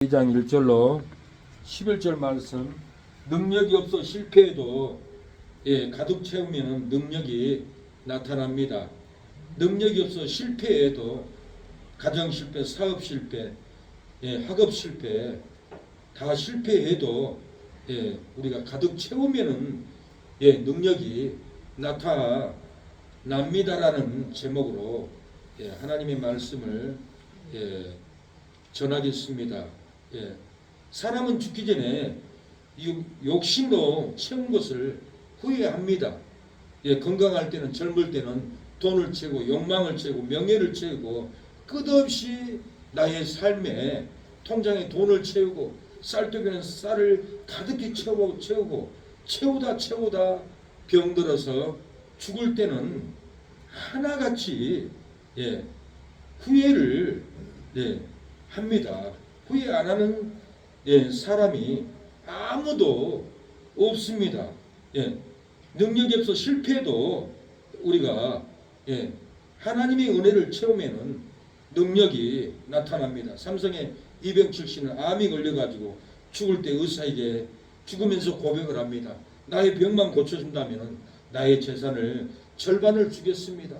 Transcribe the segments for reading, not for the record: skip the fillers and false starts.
2장 1절로 11절 말씀. 능력이 없어 실패해도 가득 채우면 능력이 나타납니다. 능력이 없어 실패해도 가정 실패, 사업 실패, 학업 실패 다 실패해도 우리가 가득 채우면은 능력이 나타납니다라는 제목으로 하나님의 말씀을 전하겠습니다. 사람은 죽기 전에 욕심으로 채운 것을 후회합니다. 건강할 때는, 젊을 때는 돈을 채우고 욕망을 채우고 명예를 채우고 끝없이 나의 삶에 통장에 돈을 채우고 쌀떡에는 쌀을 가득히 채우고 채우다 병들어서 죽을 때는 하나같이 후회를 합니다. 후회 안 하는 사람이 아무도 없습니다. 능력이 없어 실패해도 우리가 하나님의 은혜를 채우면은 능력이 나타납니다. 삼성의 이병철 씨는 암이 걸려가지고 죽을 때 의사에게 죽으면서 고백을 합니다. 나의 병만 고쳐준다면 나의 재산을 절반을 주겠습니다.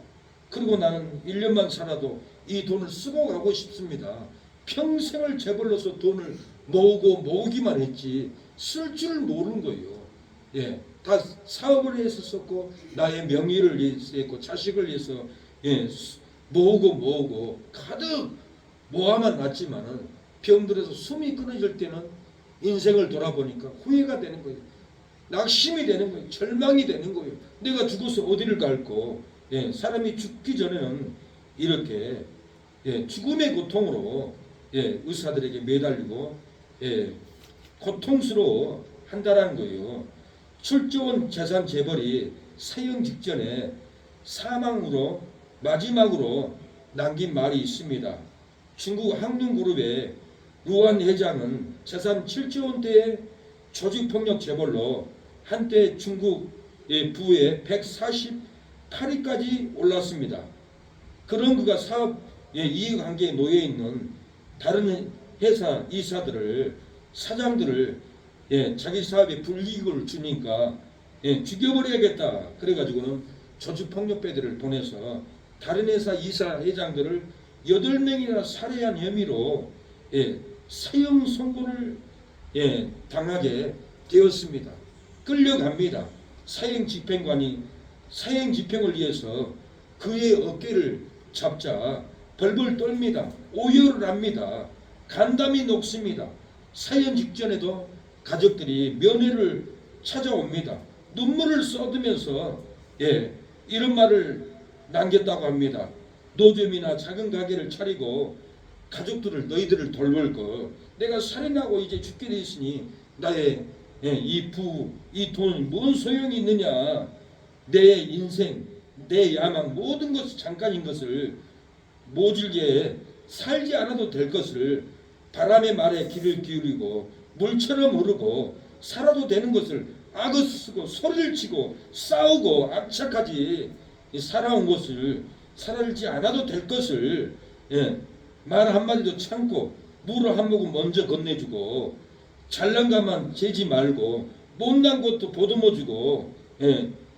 그리고 나는 1년만 살아도 이 돈을 쓰고 가고 싶습니다. 평생을 재벌로서 돈을 모으기만 했지 쓸 줄 모르는 거예요. 다 사업을 해서 썼고 나의 명예를 위해서 했고 자식을 위해서 모으고 가득 모아만 놨지만은 병들어서 숨이 끊어질 때는 인생을 돌아보니까 후회가 되는 거예요. 낙심이 되는 거예요. 절망이 되는 거예요. 내가 죽어서 어디를 갈고. 사람이 죽기 전에는 이렇게 죽음의 고통으로 의사들에게 매달리고 고통스러워 한다라는 거예요. 출조원 재산 재벌이 사형 직전에 사망으로 마지막으로 남긴 말이 있습니다. 중국 항륜그룹의 루안 회장은 재산 7조 원대의 조직폭력 재벌로 한때 중국 부의 148위까지 올랐습니다. 그런 그가 사업 이해관계에 놓여있는 다른 회사 사장들을 자기 사업에 불이익을 주니까 죽여버려야겠다. 그래가지고는 조직폭력배들을 보내서 다른 회사 회장들을 8명이나 살해한 혐의로 사형 선고를 당하게 되었습니다. 끌려갑니다. 사형 집행관이 사형 집행을 위해서 그의 어깨를 잡자 벌벌 떨립니다. 오열을 합니다. 간담이 녹습니다. 사형 직전에도 가족들이 면회를 찾아옵니다. 눈물을 쏟으면서 이런 말을 남겼다고 합니다. 노점이나 작은 가게를 차리고 가족들을 너희들을 돌볼 것. 내가 살인하고 이제 죽게 돼 있으니 나의 이 돈이 뭔 소용이 있느냐. 내 인생, 내 야망 모든 것이 잠깐인 것을 모질게 살지 않아도 될 것을 바람의 말에 귀를 기울이고 물처럼 흐르고 살아도 되는 것을 악을 쓰고 소리를 치고 싸우고 악착하지 살아온 것을 살지 않아도 될 것을 말 한마디도 참고 물을 한 모금 먼저 건네주고 잘난 것만 재지 말고 못난 것도 보듬어주고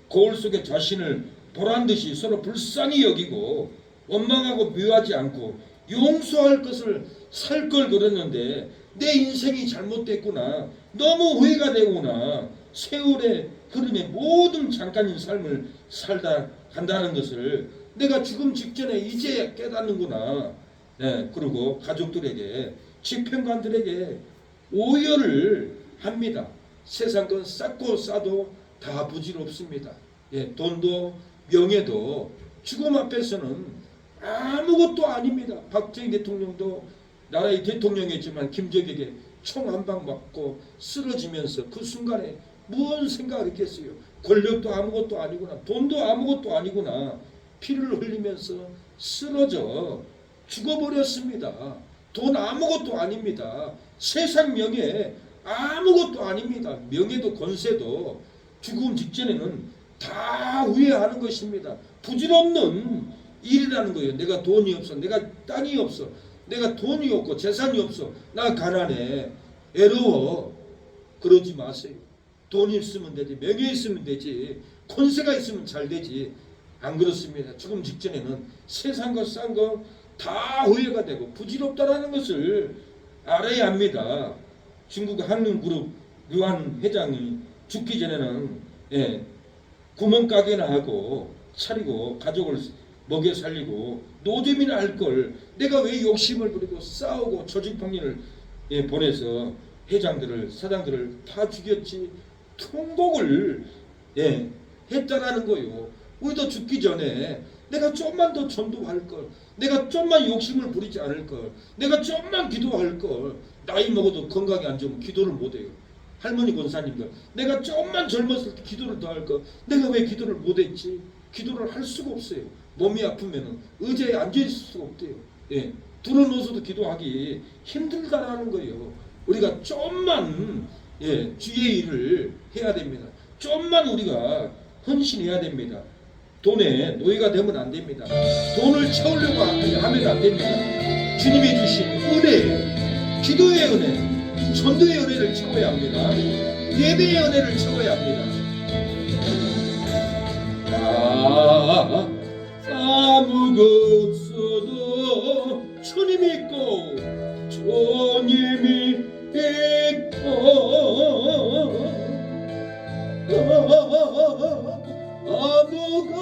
거울 속에 자신을 보란듯이 서로 불쌍히 여기고 원망하고 미워하지 않고 용서할 것을 살 걸 그랬는데 내 인생이 잘못됐구나. 너무 후회가 되구나. 세월의 흐름에 모든 잠깐인 삶을 살다 간다는 것을 내가 죽음 직전에 이제 깨닫는구나. 그리고 가족들에게 집행관들에게 오열을 합니다. 세상 건 쌓고 싸도 다 부질없습니다. 돈도 명예도 죽음 앞에서는 아무것도 아닙니다. 박정희 대통령도 나라의 대통령이었지만 김정일에게 총 한 방 맞고 쓰러지면서 그 순간에 무슨 생각을 했겠어요. 권력도 아무것도 아니구나. 돈도 아무것도 아니구나. 피를 흘리면서 쓰러져 죽어버렸습니다. 돈 아무것도 아닙니다. 세상 명예 아무것도 아닙니다. 명예도 권세도 죽음 직전에는 다 후회하는 것입니다. 부질없는 일이라는 거예요. 내가 돈이 없어. 내가 땅이 없어. 내가 돈이 없고 재산이 없어. 나 가난해. 외로워. 그러지 마세요. 돈이 있으면 되지. 명예 있으면 되지. 권세가 있으면 잘 되지. 안 그렇습니다. 조금 직전에는 세상과 싼 거 다 후회가 되고 부질없다라는 것을 알아야 합니다. 중국 한림그룹 류한 회장이 죽기 전에는 구멍가게나 하고 차리고 가족을 먹여 살리고 노점이나 할 걸 내가 왜 욕심을 부리고 싸우고 조직폭력을 보내서 회장들을 사장들을 다 죽였지. 통곡을 했다라는 거요. 우리도 죽기 전에 내가 좀만 더 전도할 걸, 내가 좀만 욕심을 부리지 않을 걸, 내가 좀만 기도할 걸. 나이 먹어도 건강이 안 좋으면 기도를 못 해요. 할머니 권사님들, 내가 좀만 젊었을 때 기도를 더 할 걸, 내가 왜 기도를 못 했지? 기도를 할 수가 없어요. 몸이 아프면은 의자에 앉아 있을 수가 없대요. 들어 누워서도 기도하기 힘들다라는 거예요. 우리가 좀만 주의 일을 해야 됩니다. 좀만 우리가 헌신해야 됩니다. 돈에 노예가 되면 안 됩니다. 돈을 채우려고 하면 안 됩니다. 주님이 주신 은혜, 기도의 은혜, 전도의 은혜를 채워야 합니다. 예배의 은혜를 채워야 합니다. 아무것도 없어도 주님 있고 주님이 있고 아무가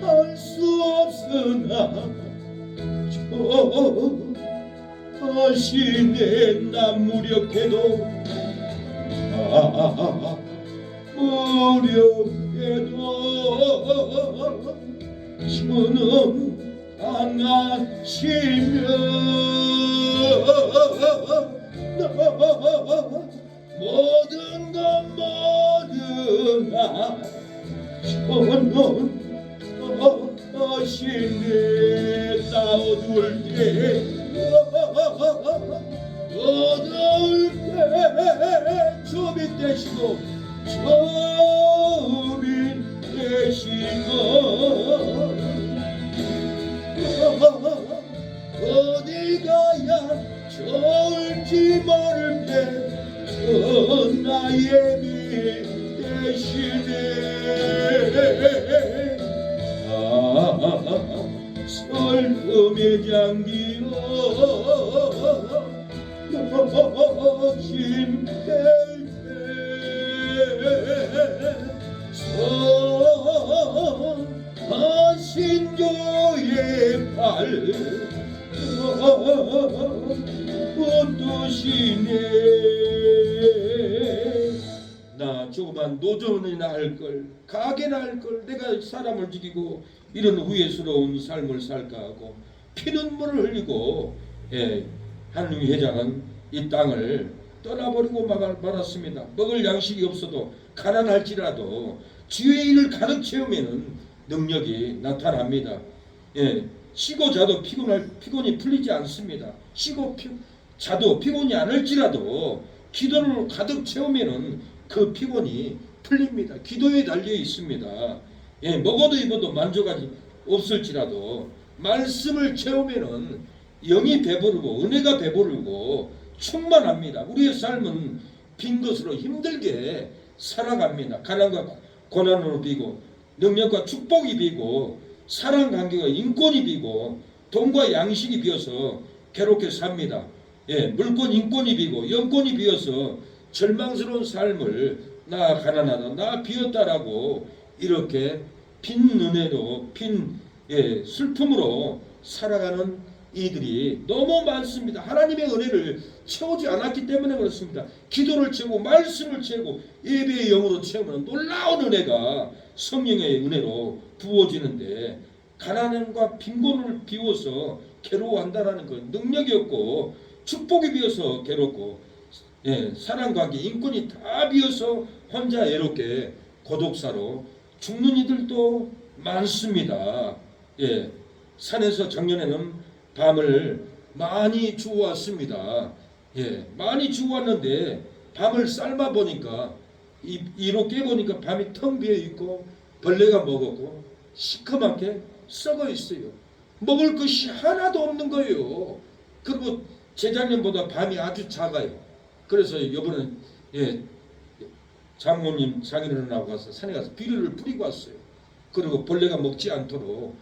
할 수 없으나 저 다시내 난 무력해도 주는 강하시며 모든 것 모두가 주는 하시네. 어두울 때 어두울 때 주님 되시고 주님 되시고 어디 가야 좋을지 모를 때 나의 미 되시네. 슬픔의 장기로 힘들 때 선하신 교의 팔 붙드시네. 나 조그만 노점이나 할걸, 가게나 할걸, 내가 사람을 죽이고 이런 후회스러운 삶을 살까 하고 피눈물을 흘리고 하느님 회장은 이 땅을 떠나버리고 말았습니다. 먹을 양식이 없어도 가난할지라도 주의 일을 가득 채우면 능력이 나타납니다. 쉬고 자도 피곤이 풀리지 않습니다. 쉬고 자도 피곤이 않을지라도 기도를 가득 채우면 그 피곤이 풀립니다. 기도에 달려 있습니다. 먹어도 입어도 만족하지 없을지라도 말씀을 채우면은 영이 배부르고 은혜가 배부르고 충만합니다. 우리의 삶은 빈 것으로 힘들게 살아갑니다. 가난과 고난으로 비고 능력과 축복이 비고 사랑 관계와 인권이 비고 돈과 양식이 비어서 괴롭게 삽니다. 물권 인권이 비고 영권이 비어서 절망스러운 삶을 나 가난하다 나 비었다라고 이렇게 빈 은혜로 빈 슬픔으로 살아가는 이들이 너무 많습니다. 하나님의 은혜를 채우지 않았기 때문에 그렇습니다. 기도를 채우고 말씀을 채우고 예배의 영으로 채우면 놀라운 은혜가 성령의 은혜로 부어지는데 가난함과 빈곤을 비워서 괴로워한다라는 건 능력이 없고 축복이 비어서 괴롭고 사랑관계 인권이 다 비어서 혼자 외롭게 고독사로 죽는 이들도 많습니다. 산에서 작년에는 밤을 많이 주워왔습니다. 많이 주워왔는데 밤을 삶아 보니까 이로 깨보니까 밤이 텅 비어 있고 벌레가 먹었고 시커멓게 썩어 있어요. 먹을 것이 하나도 없는 거예요. 그리고 재작년보다 밤이 아주 작아요. 그래서 이번에 장모님 장인어른하고 가서 산에 가서 비료를 뿌리고 왔어요. 그리고 벌레가 먹지 않도록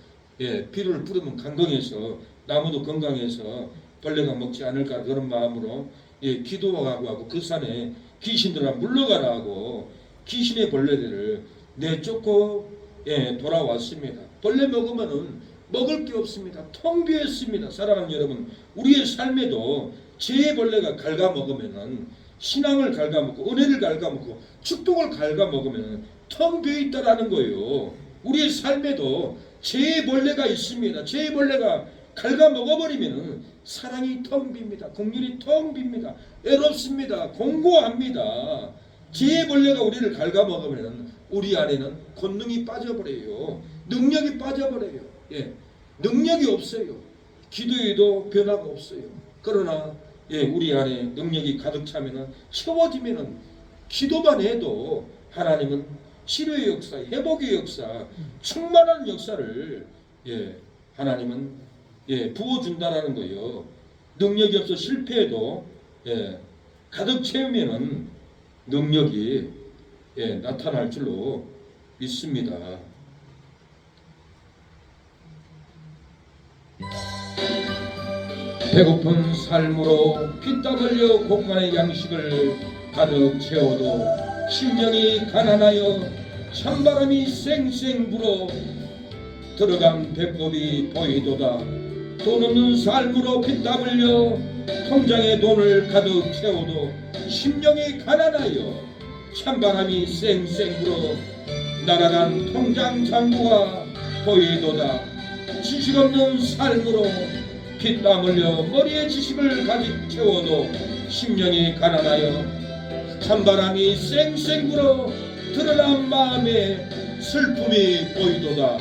비료를 뿌리면 건강해서 나무도 건강해서 벌레가 먹지 않을까 그런 마음으로 기도하고 하고 그 산에 귀신들아 물러가라 하고 귀신의 벌레들을 내쫓고 돌아왔습니다. 벌레 먹으면은 먹을 게 없습니다. 텅 비었습니다. 사랑하는 여러분, 우리의 삶에도 죄의 벌레가 갉아먹으면은 신앙을 갉아먹고 은혜를 갉아먹고 축복을 갉아먹으면 텅 비어있다라는 거예요. 우리의 삶에도 죄의 벌레가 있습니다. 죄의 벌레가 갉아먹어버리면 사랑이 텅 빕니다. 긍휼이 텅 빕니다. 애롭습니다. 공고합니다. 죄의 벌레가 우리를 갉아먹으면 우리 안에는 권능이 빠져버려요. 능력이 빠져버려요. 능력이 없어요. 기도에도 변화가 없어요. 그러나 우리 안에 능력이 가득 차면은 채워지면은 기도만 해도 하나님은 치료의 역사, 회복의 역사, 충만한 역사를 하나님은 부어준다라는 거예요. 능력이 없어 실패해도 가득 채우면은 능력이 나타날 줄로 믿습니다. 배고픈 삶으로 피땀 흘려 곳간의 양식을 가득 채워도 심령이 가난하여 찬바람이 쌩쌩 불어 들어간 배꼽이 보이도다. 돈 없는 삶으로 피땀 흘려 통장에 돈을 가득 채워도 심령이 가난하여 찬바람이 쌩쌩 불어 날아간 통장 잔고가 보이도다. 지식 없는 삶으로 피땀 흘려 머리에 지식을 가득 채워도 심령이 가난하여 찬바람이 쌩쌩 불어 드러난 마음에 슬픔이 보이도다.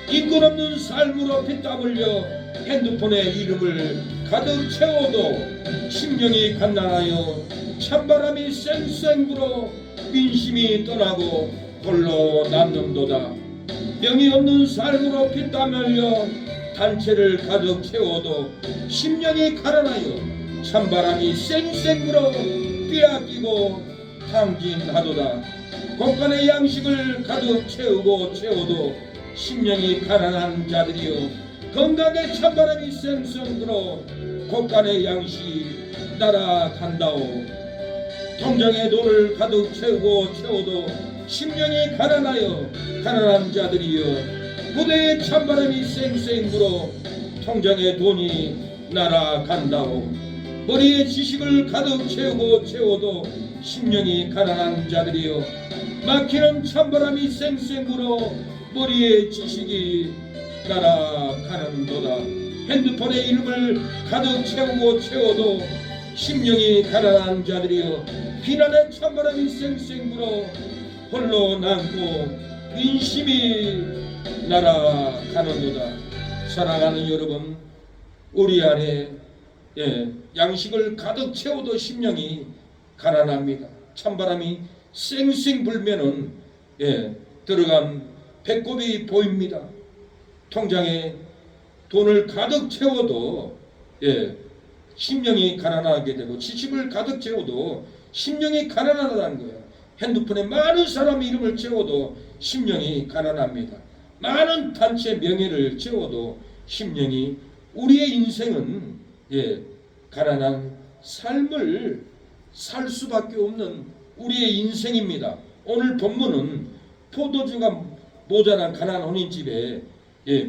인권 없는 삶으로 피땀 흘려 핸드폰에 이름을 가득 채워도 심령이 갓난하여 찬바람이 쌩쌩 불어 민심이 떠나고 홀로 남는도다. 명이 없는 삶으로 피땀 흘려 단체를 가득 채워도 심령이 가난하여 찬바람이 쌩쌩 불어 빼앗기고 탕진하도다. 곳간의 양식을 가득 채워도 심령이 가난한 자들이여 건강에 찬바람이 쌩쌩 불어 곳간의 양식 날아간다오. 통장에 돈을 가득 채워도 심령이 가난하여 가난한 자들이여 부대에 찬바람이 쌩쌩 불어 통장에 돈이 날아간다오. 머리에 지식을 가득 채워도 심령이 가난한 자들이여 막히는 찬바람이 쌩쌩 불어 머리에 지식이 날아가는도다. 핸드폰에 이름을 가득 채워도 심령이 가난한 자들이여 비난의 찬바람이 쌩쌩 불어 홀로 남고 민심이 날아가는도다. 사랑하는 여러분, 우리 안에 양식을 가득 채워도 심령이 가난합니다. 찬바람이 쌩쌩 불면은 들어간 배꼽이 보입니다. 통장에 돈을 가득 채워도 심령이 가난하게 되고 지식을 가득 채워도 심령이 가난하다는 거예요. 핸드폰에 많은 사람 이름을 채워도 심령이 가난합니다. 많은 단체 명예를 채워도 심령이 우리의 인생은 가난한 삶을 살 수밖에 없는 우리의 인생입니다. 오늘 본문은 포도주가 모자란 가나안 혼인집에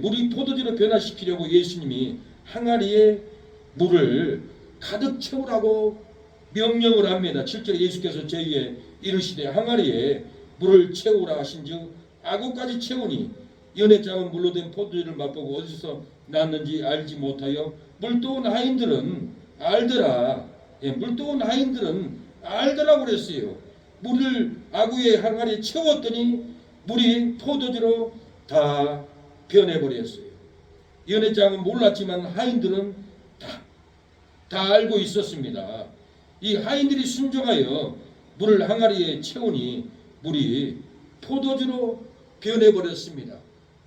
물이 포도주로 변화시키려고 예수님이 항아리에 물을 가득 채우라고 명령을 합니다. 7절에 예수께서 저희에 이르시되 항아리에 물을 채우라 하신즉 아구까지 채우니 연회장은 물로 된 포도주를 맛보고 어디서 났는지 알지 못하여 물도온 하인들은 알더라. 물도온 하인들은 알더라고 그랬어요. 물을 아구의 항아리에 채웠더니 물이 포도주로 다 변해버렸어요. 연회장은 몰랐지만 하인들은 다 알고 있었습니다. 이 하인들이 순종하여 물을 항아리에 채우니 물이 포도주로 변해버렸습니다.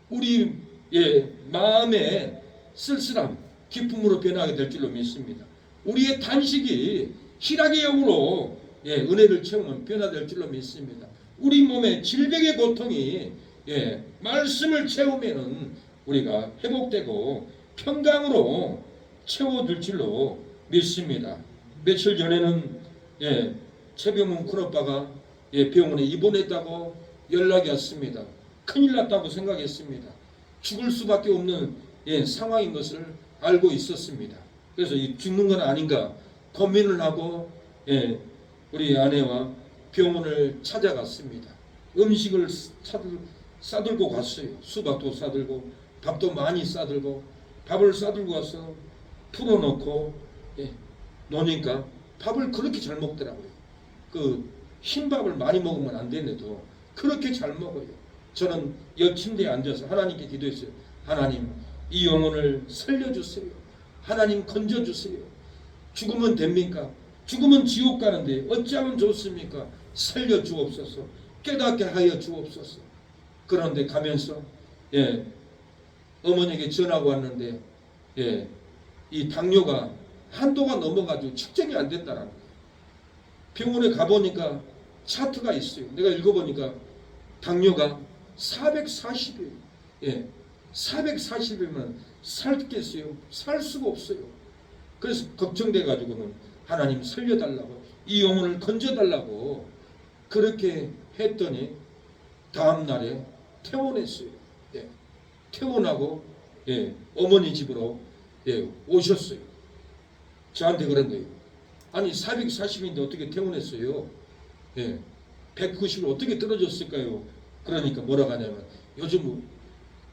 우리의 마음에 쓸쓸함, 기쁨으로 변하게 될 줄로 믿습니다. 우리의 탄식이 희락의 영으로 은혜를 채우면 변화될 줄로 믿습니다. 우리 몸의 질병의 고통이 말씀을 채우면은 우리가 회복되고 평강으로 채워줄 줄로 믿습니다. 며칠 전에는 최병문 큰오빠가 병원에 입원했다고 연락이 왔습니다. 큰일 났다고 생각했습니다. 죽을 수밖에 없는 상황인 것을 알고 있었습니다. 그래서 죽는 건 아닌가 고민을 하고 우리 아내와 병원을 찾아갔습니다. 음식을 싸들고 갔어요. 수박도 싸들고 밥도 많이 싸들고 밥을 싸들고 와서 풀어놓고 노니까 밥을 그렇게 잘 먹더라고요. 그 흰밥을 많이 먹으면 안 되는데도 그렇게 잘 먹어요. 저는 옆 침대에 앉아서 하나님께 기도했어요. 하나님, 이 영혼을 살려주세요. 하나님 건져주세요. 죽으면 됩니까? 죽으면 지옥 가는데 어찌하면 좋습니까? 살려주옵소서. 깨닫게 하여 주옵소서. 그런데 가면서 어머니에게 전화가 왔는데 이 당뇨가 한도가 넘어가지고 측정이 안 된다라는 거예요. 병원에 가보니까 차트가 있어요. 내가 읽어보니까 당뇨가 440이에요. 440이면 살겠어요? 살 수가 없어요. 그래서 걱정돼 가지고는 하나님 살려달라고, 이 영혼을 건져달라고 그렇게 했더니 다음 날에 퇴원했어요. 퇴원하고 어머니 집으로 오셨어요. 저한테 그런 거예요. 아니 440인데 어떻게 퇴원했어요? 190을 어떻게 떨어졌을까요? 그러니까 뭐라고 하냐면 요즘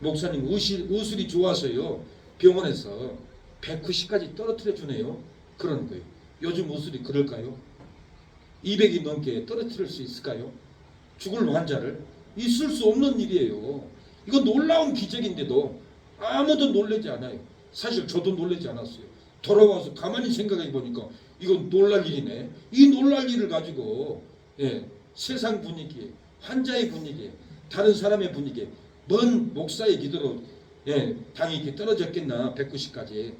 목사님 의술이 좋아서요 병원에서 190까지 떨어뜨려 주네요. 그러는 거예요. 요즘 의술이 그럴까요? 200이 넘게 떨어뜨릴 수 있을까요? 죽을 환자를 있을 수 없는 일이에요. 이건 놀라운 기적인데도 아무도 놀라지 않아요. 사실 저도 놀라지 않았어요. 돌아와서 가만히 생각해 보니까 이건 놀랄 일이네. 이 놀랄 일을 가지고 세상 분위기에, 환자의 분위기에, 다른 사람의 분위기에, 먼 목사의 기도로 당이 이렇게 떨어졌겠나. 190까지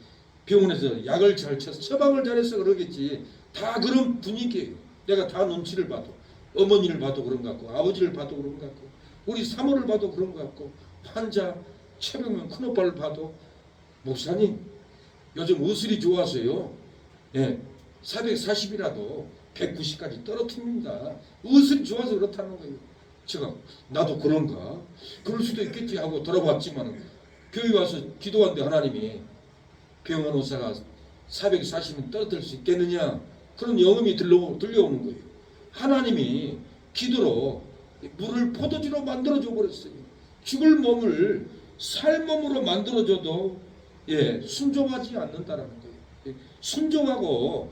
병원에서 약을 잘 쳐서 처방을 잘해서 그러겠지. 다 그런 분위기예요. 내가 다 눈치를 봐도, 어머니를 봐도 그런 것 같고, 아버지를 봐도 그런 것 같고, 우리 사모를 봐도 그런 것 같고, 환자 최병문 큰오빠를 봐도 목사님 요즘 의술이 좋아서요 440이라도 190까지 떨어뜨립니다. 의술이 좋아서 그렇다는 거예요. 제가 나도 그런가? 그럴 수도 있겠지 하고 돌아봤지만 교회 와서 기도하는데 하나님이 병원 의사가 440은 떨어뜨릴 수 있겠느냐? 그런 영음이 들려오는 거예요. 하나님이 기도로 물을 포도주로 만들어줘 버렸어요. 죽을 몸을 살 몸으로 만들어줘도 순종하지 않는다라는 거예요. 순종하고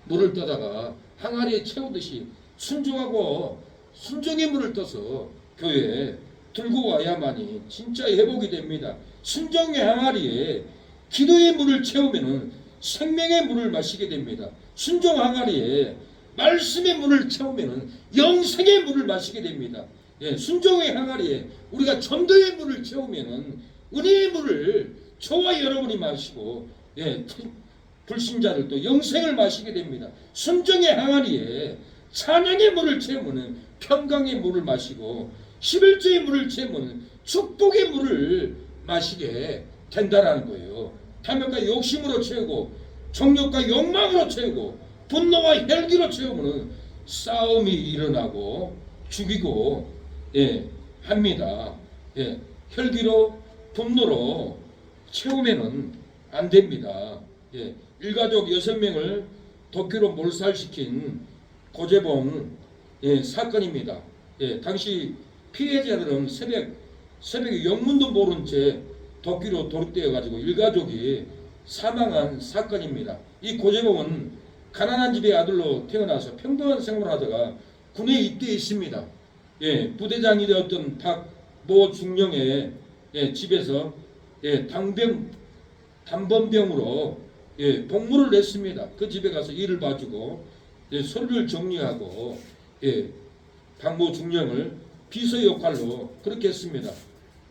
물을 떠다가 항아리에 채우듯이 순종하고 순종의 물을 떠서 교회에 들고 와야만이 진짜 회복이 됩니다. 순종의 항아리에 기도의 물을 채우면은 생명의 물을 마시게 됩니다. 순종 항아리에 말씀의 물을 채우면은 영생의 물을 마시게 됩니다. 순종의 항아리에 우리가 전도의 물을 채우면은 은혜의 물을 저와 여러분이 마시고 불신자들도 영생을 마시게 됩니다. 순종의 항아리에 찬양의 물을 채우면 평강의 물을 마시고 11조의 물을 채우면 축복의 물을 마시게 된다라는 거예요. 탐욕과 욕심으로 채우고 정욕과 욕망으로 채우고 분노와 혈기로 채우면 싸움이 일어나고 죽이고 합니다. 혈기로 분노로 채우면은 안 됩니다. 일가족 6명을 도끼로 몰살시킨 고재봉 사건입니다. 당시 피해자들은 새벽에 영문도 모른 채 도끼로 도륙되어 가지고 일가족이 사망한 사건입니다. 이 고재봉은 가난한 집의 아들로 태어나서 평범한 생활을 하다가 군에 입대했습니다. 부대장이 되었던 박모 중령의 집에서 단번병으로 복무를 냈습니다. 그 집에 가서 일을 봐주고 서류를 정리하고 박모 중령을 비서 역할로 그렇게 했습니다.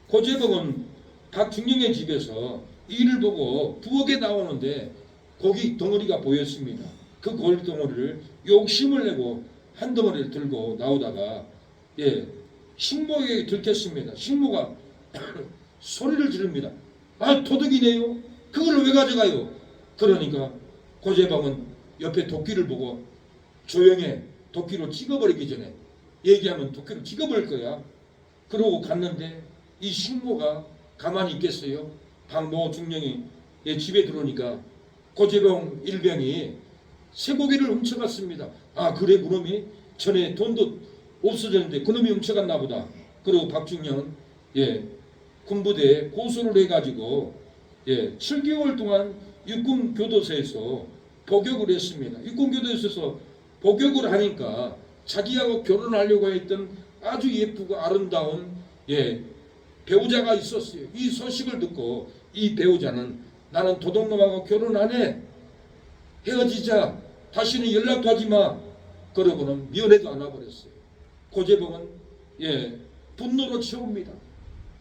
고재봉은 박 중령의 집에서 이를 보고 부엌에 나오는데 고기 덩어리가 보였습니다. 그 고기 덩어리를 욕심을 내고 한 덩어리를 들고 나오다가 식모에게 들켰습니다. 식모가 소리를 지릅니다. 아, 도둑이네요. 그걸 왜 가져가요? 그러니까 고제방은 옆에 도끼를 보고 조용해. 도끼로 찍어버리기 전에 얘기하면 도끼로 찍어버릴 거야. 그러고 갔는데 이 식모가 가만히 있겠어요? 박모 중령이 집에 들어오니까 고제병 일병이 쇠고기를 훔쳐갔습니다. 아, 그래, 그놈이 전에 돈도 없어졌는데 그놈이 훔쳐갔나 보다. 그리고 박중령은 군부대에 고소를 해가지고 7개월 동안 육군교도소에서 복역을 했습니다. 육군교도소에서 복역을 하니까 자기하고 결혼하려고 했던 아주 예쁘고 아름다운 배우자가 있었어요. 이 소식을 듣고 이 배우자는 나는 도둑놈하고 결혼 안 해. 헤어지자. 다시는 연락도 하지 마. 그러고는 면회도 안 와버렸어요. 고제봉은 분노로 채웁니다.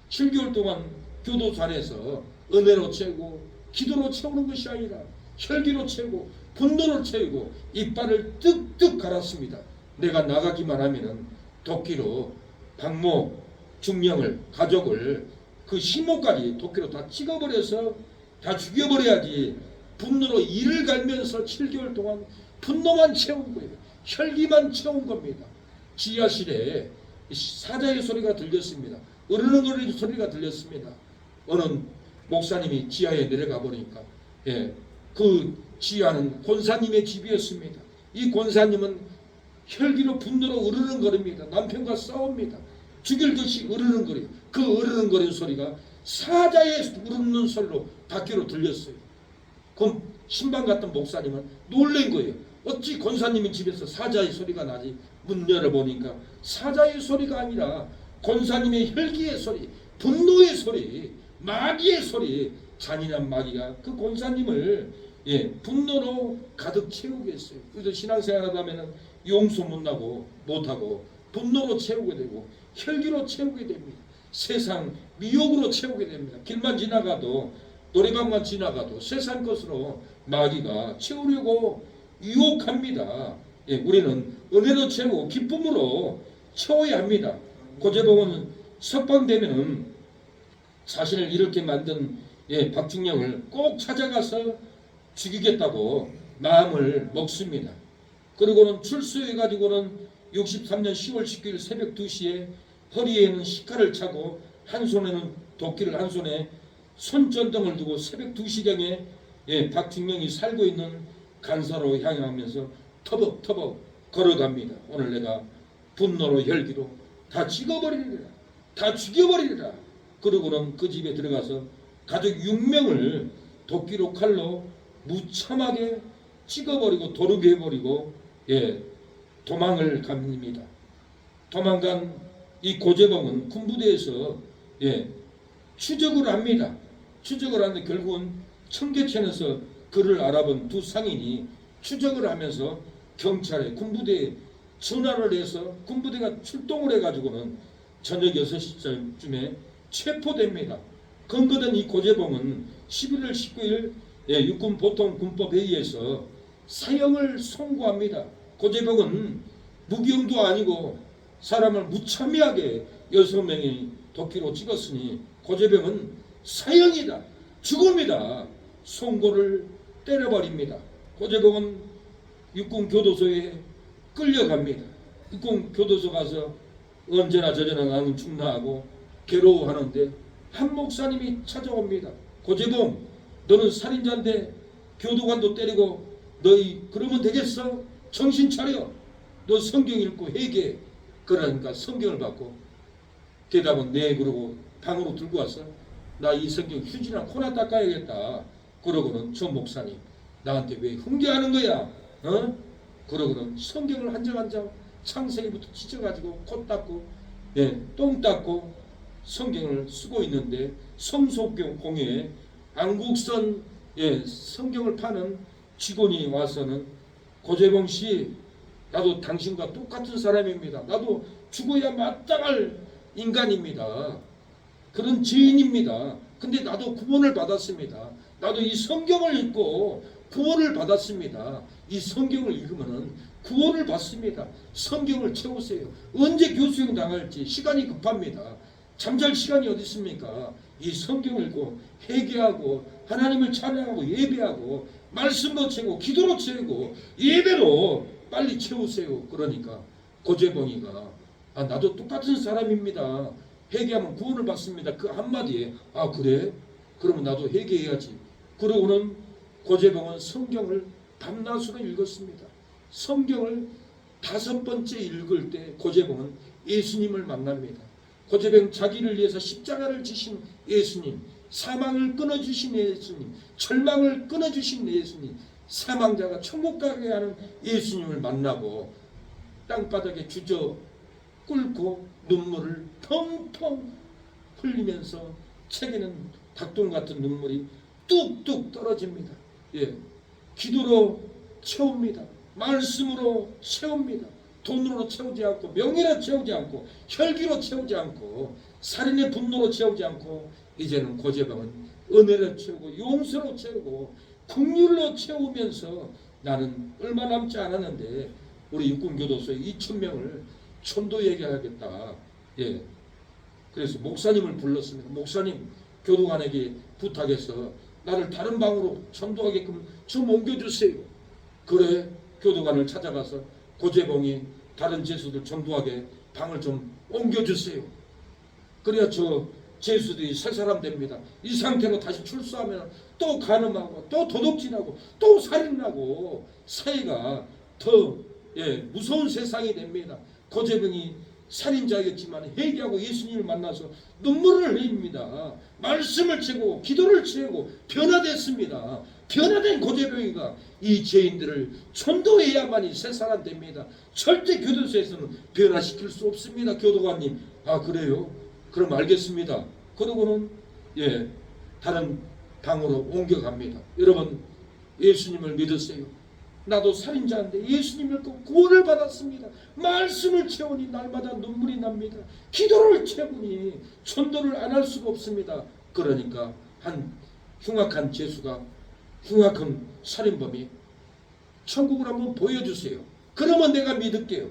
7개월 동안 교도소 안에서 은혜로 채우고 기도로 채우는 것이 아니라 혈기로 채우고 분노로 채우고 이빨을 뜩뜩 갈았습니다. 내가 나가기만 하면은 도끼로 박모 중령을 가족을 그 식모까지 도끼로 다 찍어버려서 다 죽여버려야지. 분노로 이를 갈면서 7개월 동안 분노만 채운 거예요. 혈기만 채운 겁니다. 지하실에 사자의 소리가 들렸습니다. 으르렁거리는 소리가 들렸습니다. 어느 목사님이 지하에 내려가 보니까 그 지하는 권사님의 집이었습니다. 이 권사님은 혈기로 분노로 으르렁거립니다. 남편과 싸웁니다. 죽일 듯이 으르렁거려요. 그 으르렁거리는 소리가 사자의 울는 소리로 밖으로 들렸어요. 그럼 신방 갔던 목사님은 놀란 거예요. 어찌 권사님의 집에서 사자의 소리가 나지? 문 열어보니까 사자의 소리가 아니라 권사님의 혈기의 소리, 분노의 소리, 마귀의 소리, 잔인한 마귀가 그 권사님을 분노로 가득 채우게 했어요. 그래서 신앙생활 하다면 용서 못하고 분노로 채우게 되고 혈기로 채우게 됩니다. 세상 미혹으로 채우게 됩니다. 길만 지나가도 노래방만 지나가도 세상 것으로 마귀가 채우려고 유혹합니다. 우리는 은혜로 채우고 기쁨으로 채워야 합니다. 고제봉은 석방되면은 자신을 이렇게 만든 박중령을 꼭 찾아가서 죽이겠다고 마음을 먹습니다. 그리고는 출소해가지고는 63년 10월 19일 새벽 2시에 허리에는 식칼을 차고 한 손에는 도끼를 한 손에 손전등을 두고 새벽 2시경에 박중령이 살고 있는 간사로 향하면서 터벅터벅 걸어갑니다. 오늘 내가 분노로 혈기로 다 찍어버리리라. 다 죽여버리리라. 그러고는 그 집에 들어가서 가족 6명을 도끼로 칼로 무참하게 찍어버리고 도르게 해버리고 도망을 갑니다. 도망간 이 고제봉은 군부대에서 추적을 합니다. 추적을 하는데 결국은 청계천에서 그를 알아본 두 상인이 추적을 하면서 경찰에 군부대에 전화를 해서 군부대가 출동을 해가지고는 저녁 6시쯤에 체포됩니다. 건거된 이 고제봉은 11월 19일 육군 보통 군법 회의에서 사형을 선고합니다. 고제봉은 무기형도 아니고 사람을 무참하게 6명이 도끼로 찍었으니 고제봉은 사형이다. 죽음이다. 선고를 때려버립니다. 고제봉은 육군 교도소에 끌려갑니다. 육군 교도소 가서 언제나 저제나 나는 죽나하고 괴로워하는데 한 목사님이 찾아옵니다. 고제봉, 너는 살인자인데 교도관도 때리고 너희 그러면 되겠어? 정신 차려. 너 성경 읽고 회개해. 그러니까 성경을 받고 대답은 네. 그러고 방으로 들고 와서 나 이 성경 휴지나 코나 닦아야겠다. 그러고는 저 목사님 나한테 왜 훈계하는 거야? 그러고는 성경을 한 장 한 장 창세기부터 찢어가지고 코 닦고 똥 닦고 성경을 쓰고 있는데 성소경 공회에 안국선 성경을 파는 직원이 와서는 고제봉 씨, 나도 당신과 똑같은 사람입니다. 나도 죽어야 마땅할 인간입니다. 그런 죄인입니다. 근데 나도 구원을 받았습니다. 나도 이 성경을 읽고 구원을 받았습니다. 이 성경을 읽으면은 구원을 받습니다. 성경을 채우세요. 언제 교수형 당할지 시간이 급합니다. 잠잘 시간이 어디 있습니까? 이 성경을 읽고 회개하고 하나님을 찬양하고 예배하고 말씀으로 채우고 기도로 채우고 예배로 빨리 채우세요. 그러니까 고재봉이가 나도 똑같은 사람입니다. 회개하면 구원을 받습니다. 그 한마디에 그래? 그러면 나도 회개해야지. 그러고는 고재봉은 성경을 밤낮으로 읽었습니다. 성경을 5번째 읽을 때 고재봉은 예수님을 만납니다. 고재봉 자기를 위해서 십자가를 지신 예수님, 사망을 끊어주신 예수님, 절망을 끊어주신 예수님, 사망자가 천국 가게 하는 예수님을 만나고 땅바닥에 주저 꿇고 눈물을 펑펑 흘리면서 책에는 닭똥 같은 눈물이 뚝뚝 떨어집니다. 기도로 채웁니다. 말씀으로 채웁니다. 돈으로 채우지 않고 명예로 채우지 않고 혈기로 채우지 않고 살인의 분노로 채우지 않고 이제는 고재봉은 은혜로 채우고 용서로 채우고 긍휼로 채우면서 나는 얼마 남지 않았는데 우리 육군교도소에 2,000명을 천도예게 하겠다. 그래서 목사님을 불렀습니다. 목사님, 교도관에게 부탁해서 나를 다른 방으로 천도하게끔 좀 옮겨주세요. 그래, 교도관을 찾아가서 고재봉이 다른 죄수들 전도하게 방을 좀 옮겨주세요. 그래야 저 죄수들이 새 사람 됩니다. 이 상태로 다시 출소하면 또 간음하고 또 도둑질하고 또 살인하고 사회가 더 무서운 세상이 됩니다. 고재봉이 살인자였지만 회개하고 예수님을 만나서 눈물을 흘립니다. 말씀을 채우고 기도를 채우고 변화됐습니다. 변화된 고재봉이가 이 죄인들을 천도해야만이 새 사람 됩니다. 절대 교도소에서는 변화시킬 수 없습니다. 교도관님, 그래요? 그럼 알겠습니다. 그러고는 다른 방으로 옮겨갑니다. 여러분, 예수님을 믿으세요. 나도 살인자인데 예수님을 믿고 구원을 받았습니다. 말씀을 채우니 날마다 눈물이 납니다. 기도를 채우니 천도를 안 할 수가 없습니다. 그러니까 한 흉악한 죄수가, 흉악한 살인범이 천국을 한번 보여주세요. 그러면 내가 믿을게요.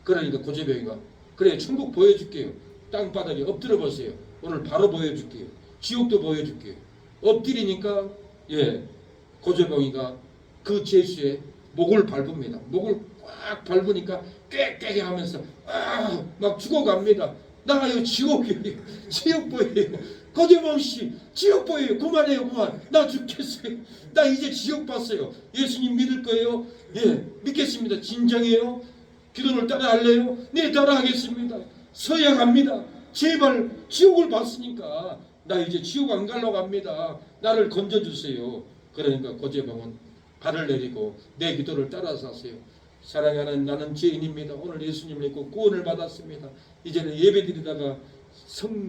그러니까 고재봉이가 그래, 천국 보여줄게요. 땅바닥에 엎드려 보세요. 오늘 바로 보여줄게요. 지옥도 보여줄게요. 엎드리니까 고재봉이가 그 죄수의 목을 밟습니다. 목을 꽉 밟으니까 꾀꾀 하면서 막 죽어갑니다. 나 이거 지옥이에요. 지옥 보여요. 고재봉 씨, 지옥 보여요. 그만해요, 그만. 나 죽겠어요. 나 이제 지옥 봤어요. 예수님 믿을 거예요? 믿겠습니다. 진정해요? 기도를 따라 할래요? 네, 따라 하겠습니다. 서야 갑니다. 제발 지옥을 봤으니까 나 이제 지옥 안 가려고 합니다. 나를 건져주세요. 그러니까 고재봉은 발을 내리고 내 기도를 따라서 하세요. 사랑하는 나는 죄인입니다. 오늘 예수님을 믿고 구원을 받았습니다. 이제는 예배드리다가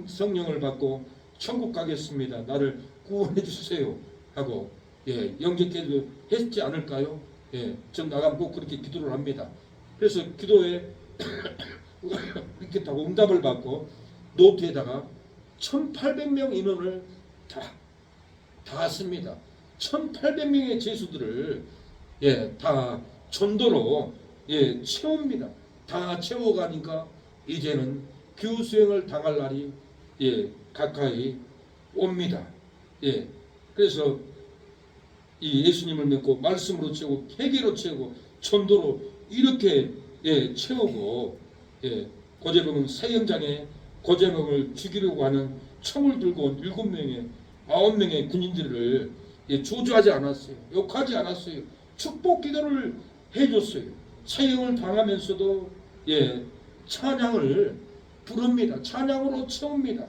성령을 받고 천국 가겠습니다. 나를 구원해 주세요 하고 영접해도 했지 않을까요? 전 나가면 꼭 그렇게 기도를 합니다. 그래서 기도에 이렇게 다 응답을 받고 노트에다가 1,800명 인원을 다 씁니다. 1,800명의 죄수들을 다 전도로 채웁니다. 다 채워가니까 이제는 교수형을 당할 날이 가까이 옵니다. 그래서 이 예수님을 믿고 말씀으로 채우고 회개로 채우고 전도로 이렇게 채우고 고재봉은 사형장에 고재봉을 죽이려고 하는 총을 들고 온 7명의 9명의 군인들을 조주하지 않았어요. 욕하지 않았어요. 축복 기도를 해줬어요. 사형을 당하면서도 찬양을 부릅니다. 찬양으로 채웁니다.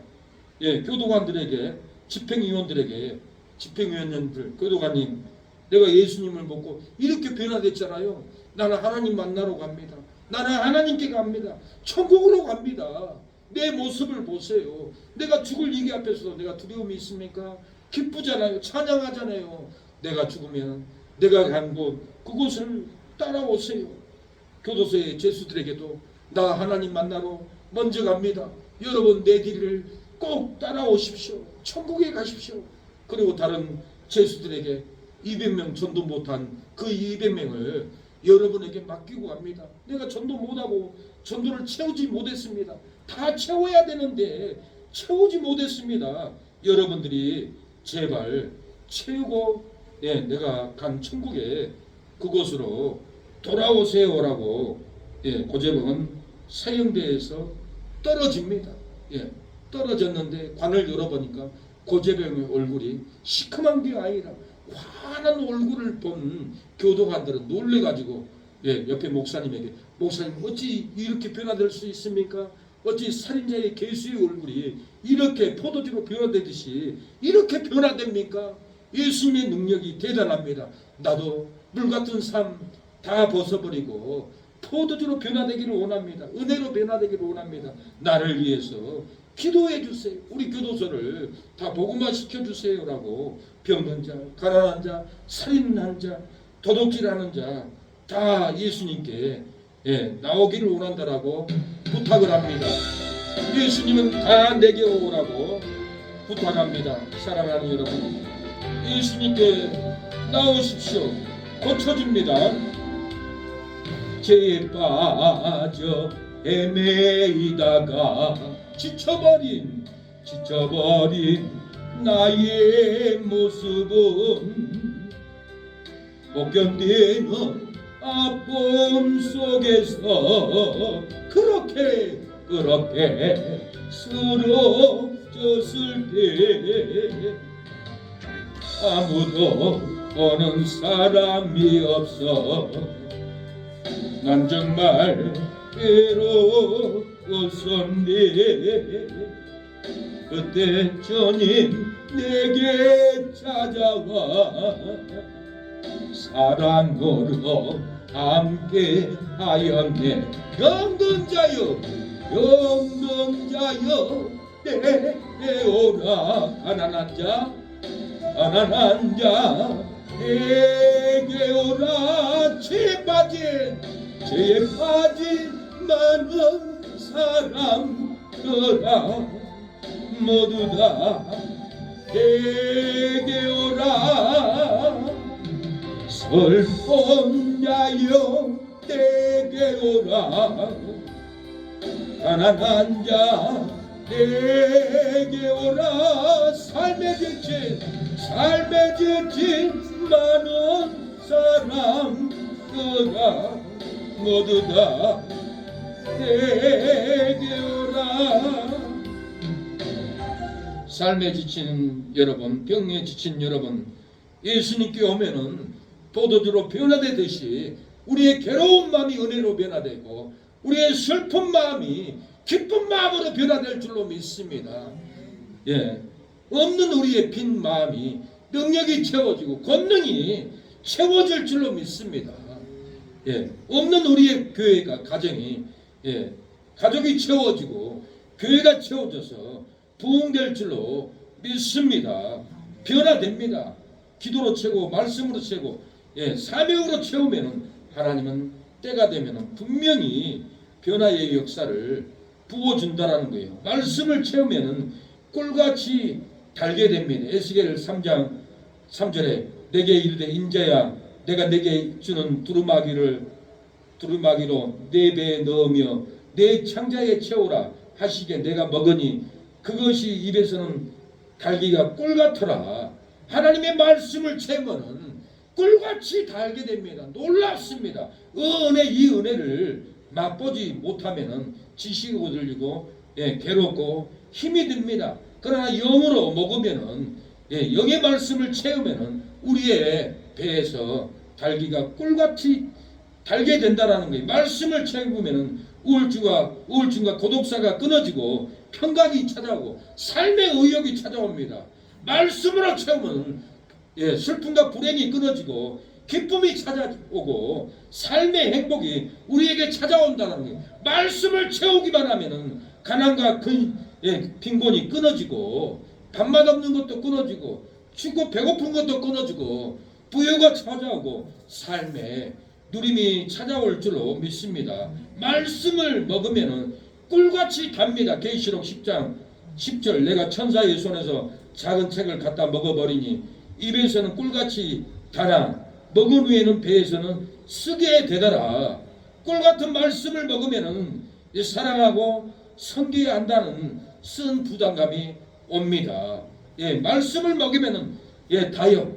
교도관들에게, 집행위원들에게, 집행위원들, 교도관님, 내가 예수님을 믿고 이렇게 변화됐잖아요. 나는 하나님 만나러 갑니다. 나는 하나님께 갑니다. 천국으로 갑니다. 내 모습을 보세요. 내가 죽을 위기 앞에서도 내가 두려움이 있습니까? 기쁘잖아요. 찬양하잖아요. 내가 죽으면 내가 간 곳 그곳을 따라오세요. 교도소의 죄수들에게도 나 하나님 만나러 먼저 갑니다. 여러분 내 길을 꼭 따라오십시오. 천국에 가십시오. 그리고 다른 죄수들에게 200명 전도 못한 그 200명을 여러분에게 맡기고 갑니다. 내가 전도 못하고 전도를 채우지 못했습니다. 다 채워야 되는데 채우지 못했습니다. 여러분들이 제발 채우고 내가 간 천국에 그곳으로 돌아오세요라고 고재봉은 사형대에서 떨어집니다. 떨어졌는데 관을 열어보니까 고재봉의 얼굴이 시커먼 게 아니라 환한 얼굴을 본 교도관들은 놀래가지고 옆에 목사님에게 목사님 어찌 이렇게 변화될 수 있습니까? 어찌 살인자의 개수의 얼굴이 이렇게 포도주로 변화되듯이 이렇게 변화됩니까? 예수님의 능력이 대단합니다. 나도 물같은 삶 다 벗어버리고 포도주로 변화되기를 원합니다. 은혜로 변화되기를 원합니다. 나를 위해서 기도해 주세요. 우리 교도소를 다 복음화 시켜주세요 라고 병든 자, 가난한 자, 살인한 자, 도둑질하는 자 다 예수님께 나오기를 원한다라고 부탁을 합니다. 예수님은 다 내게 오라고 부탁합니다. 사랑하는 여러분, 예수님께 나오십시오. 고쳐줍니다. 죄에 빠져 헤매이다가 지쳐버린 나의 모습은 못 견디는 아픔 속에서 그렇게 쓰러졌을 때 아무도 보는 사람이 없어 난 정말 외로웠었네. 그때 주님 내게 찾아와 사랑으로 함께 하였네. 병든 자여 내오라. 가난한 자 내게 오라. 죄에 빠진 많은 사람들아 모두 다 내게 오라. 슬픈 자여 내게 오라. 가난한 자 내게 오라. 삶에 지친 많은 사람들아 모두 다 내게 오라. 삶에 지친 여러분, 병에 지친 여러분, 예수님께 오면은 포도주로 변화되듯이 우리의 괴로운 마음이 은혜로 변화되고 우리의 슬픈 마음이 기쁜 마음으로 변화될 줄로 믿습니다. 없는 우리의 빈 마음이 능력이 채워지고 권능이 채워질 줄로 믿습니다. 없는 우리의 교회가 가정이 가족이 채워지고 교회가 채워져서 부흥될 줄로 믿습니다. 변화됩니다. 기도로 채우고 말씀으로 채우고 사명으로 채우면은 하나님은 때가 되면은 분명히 변화의 역사를 부어준다라는 거예요. 말씀을 채우면은 꿀같이 달게 됩니다. 에스겔 3장 3절에 내게 이르되 인자야 내가 내게 주는 두루마기로 내 배에 넣으며 내 창자에 채우라 하시기에 내가 먹으니 그것이 입에서는 달기가 꿀같더라. 하나님의 말씀을 채우면은 꿀같이 달게 됩니다. 놀랍습니다. 이 은혜를 맛보지 못하면은 지식이 거들리고 괴롭고 힘이 듭니다. 그러나 영으로 먹으면은 영의 말씀을 채우면은 우리의 배에서 달기가 꿀같이 달게 된다라는 거예요. 말씀을 채우면은 우울증과 고독사가 끊어지고 평강이 찾아오고 삶의 의욕이 찾아옵니다. 말씀으로 채우면 슬픔과 불행이 끊어지고 기쁨이 찾아오고 삶의 행복이 우리에게 찾아온다는 거예요. 말씀을 채우기만 하면은 가난과 빈곤이 끊어지고 밥맛 없는 것도 끊어지고 춥고 배고픈 것도 끊어지고 부여가 찾아오고 삶에 누림이 찾아올 줄로 믿습니다. 말씀을 먹으면은 꿀같이 답니다. 계시록 10장 10절 내가 천사의 손에서 작은 책을 갖다 먹어버리니 입에서는 꿀같이 달아 먹은 후에는 배에서는 쓰게 되더라. 꿀같은 말씀을 먹으면은 사랑하고 섬겨야 한다는 쓴 부담감이 옵니다. 예, 말씀을 먹으면은 다역,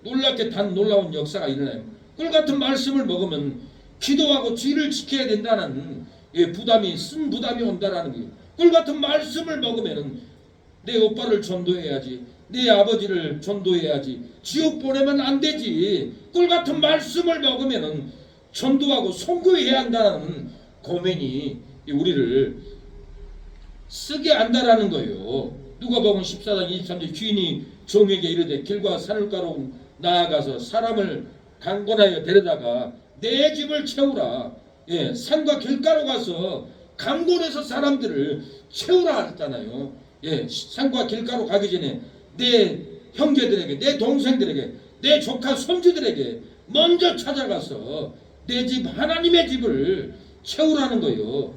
놀랍게 단 놀라운 역사가 일어나요. 꿀같은 말씀을 먹으면 기도하고 주의를 지켜야 된다는 부담이 쓴 부담이 온다라는 거예요. 꿀같은 말씀을 먹으면은 내 오빠를 전도해야지, 내 아버지를 전도해야지, 지옥 보내면 안 되지. 꿀같은 말씀을 먹으면은 전도하고 선교해야 한다는 고민이 우리를 쓰게 한다라는 거예요. 누가복음 14장 23절 주인이 종에게 이르되 길과 산울가로 나아가서 사람을 강권하여 데려다가 내 집을 채우라. 산과 길가로 가서 강권해서 사람들을 채우라 했잖아요. 산과 길가로 가기 전에 내 형제들에게, 내 동생들에게, 내 조카 손주들에게 먼저 찾아가서 내 집, 하나님의 집을 채우라는 거예요.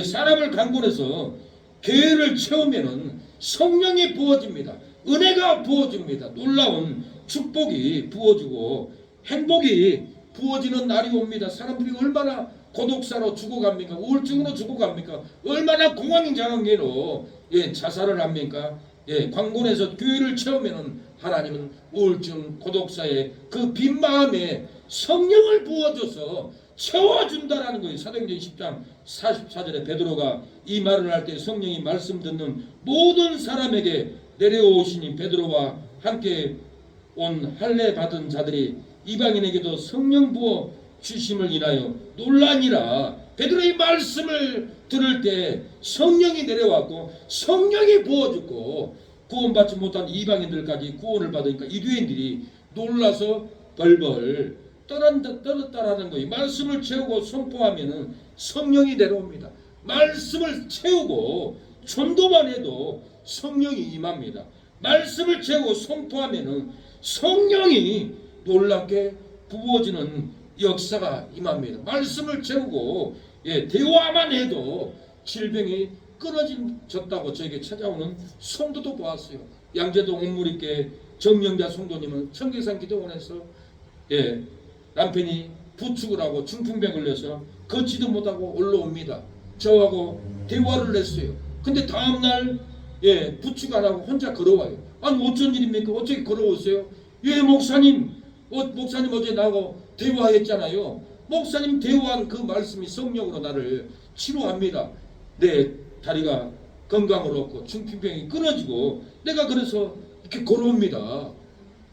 사람을 강권해서 교회를 채우면은 성령이 부어집니다. 은혜가 부어집니다. 놀라운 축복이 부어지고 행복이 부어지는 날이 옵니다. 사람들이 얼마나 고독사로 죽어갑니까? 우울증으로 죽어갑니까? 얼마나 공황장애로 자살을 합니까? 강권해서 교회를 채우면은 하나님은 우울증, 고독사의 그 빈 마음에 성령을 부어줘서 채워준다라는 거예요. 사도행전 10장 44절에 베드로가 이 말을 할 때 성령이 말씀 듣는 모든 사람에게 내려오시니 베드로와 함께 온 할례 받은 자들이 이방인에게도 성령 부어 주심을 인하여 놀라니라. 베드로의 말씀을 들을 때 성령이 내려왔고 성령이 부어주고 구원받지 못한 이방인들까지 구원을 받으니까 유대인들이 놀라서 벌벌 떨었다라는 거예요. 말씀을 채우고 선포하면은 성령이 내려옵니다. 말씀을 채우고 전도만 해도 성령이 임합니다. 말씀을 채우고 선포하면은 성령이 놀랍게 부어지는 역사가 임합니다. 말씀을 채우고 대화만 해도 질병이 끊어졌다고 저에게 찾아오는 성도도 보았어요. 양재동 온무리교회 정명자 성도님은 청계산 기도원에서 남편이 부축을 하고 중풍병 걸려서 걷지도 못하고 올라옵니다. 저하고 대화를 했어요. 근데 다음날 부축 안 하고 혼자 걸어와요. 아니 어쩐 일입니까? 어떻게 걸어오세요? 목사님 어제 나하고 대화했잖아요. 목사님 대화한 그 말씀이 성령으로 나를 치료합니다. 내 다리가 건강을 얻고 중풍병이 끊어지고 내가 그래서 이렇게 걸어옵니다.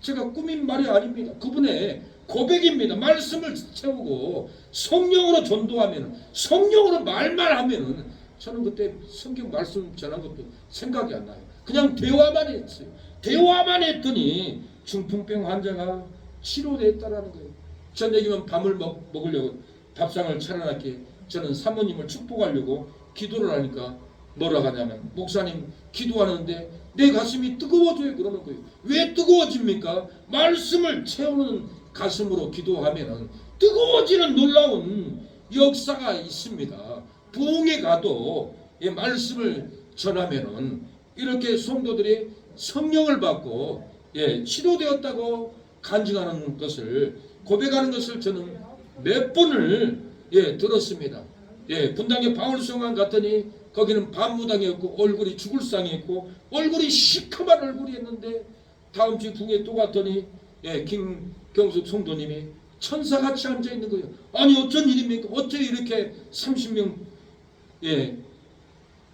제가 꾸민 말이 아닙니다. 그분의 고백입니다. 말씀을 채우고 성령으로 전도하면, 성령으로 말만 하면은 저는 그때 성경 말씀 전한 것도 생각이 안 나요. 그냥 대화만 했어요. 대화만 했더니 중풍병 환자가 치료됐다라는 거예요. 저녁이면 밤을 먹으려고 밥상을 차려놨기에 저는 사모님을 축복하려고 기도를 하니까 뭐라 하냐면 목사님 기도하는데 내 가슴이 뜨거워져요 그러는 거예요. 왜 뜨거워집니까? 말씀을 채우는 가슴으로 기도하면은 뜨거워지는 놀라운 역사가 있습니다. 부흥에 가도 말씀을 전하면은 이렇게 성도들이 성령을 받고 치료되었다고 간증하는 것을 고백하는 것을 저는 몇 번을 들었습니다. 분당에 바울성황 갔더니 거기는 밤무당이었고 얼굴이 죽을 상이었고 얼굴이 시커먼 얼굴이었는데 다음 주 궁에 또 갔더니 김경숙 성도님이 천사같이 앉아있는 거예요. 아니 어쩐 일입니까? 어째 이렇게 30명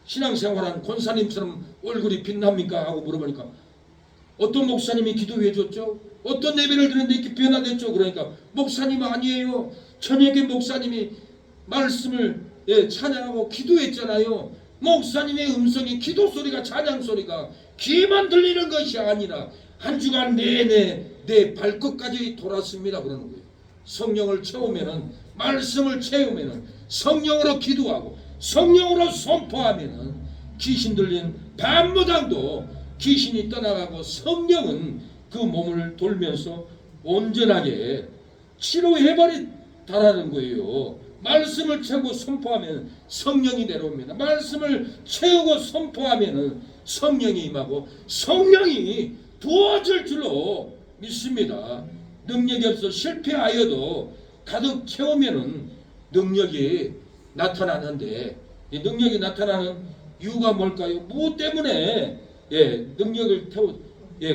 신앙생활한 권사님처럼 얼굴이 빛납니까? 하고 물어보니까 어떤 목사님이 기도해 줬죠? 어떤 예배를 드렸는데 이렇게 변화됐죠? 그러니까 목사님 아니에요. 저녁에 목사님이 말씀을 찬양하고 기도했잖아요. 목사님의 음성이 기도 소리가 찬양 소리가 귀에만 들리는 것이 아니라 한 주간 내내 내 발끝까지 돌았습니다. 그러는 거예요. 성령을 채우면은 말씀을 채우면은 성령으로 기도하고 성령으로 선포하면은 귀신 들린 밤무당도 귀신이 떠나가고 성령은 그 몸을 돌면서 온전하게 치료해버리다라는 거예요. 말씀을 채우고 선포하면 성령이 내려옵니다. 말씀을 채우고 선포하면 성령이 임하고 성령이 도와줄 줄로 믿습니다. 능력이 없어 실패하여도 가득 채우면 능력이 나타나는데, 이 능력이 나타나는 이유가 뭘까요? 무엇 때문에 능력을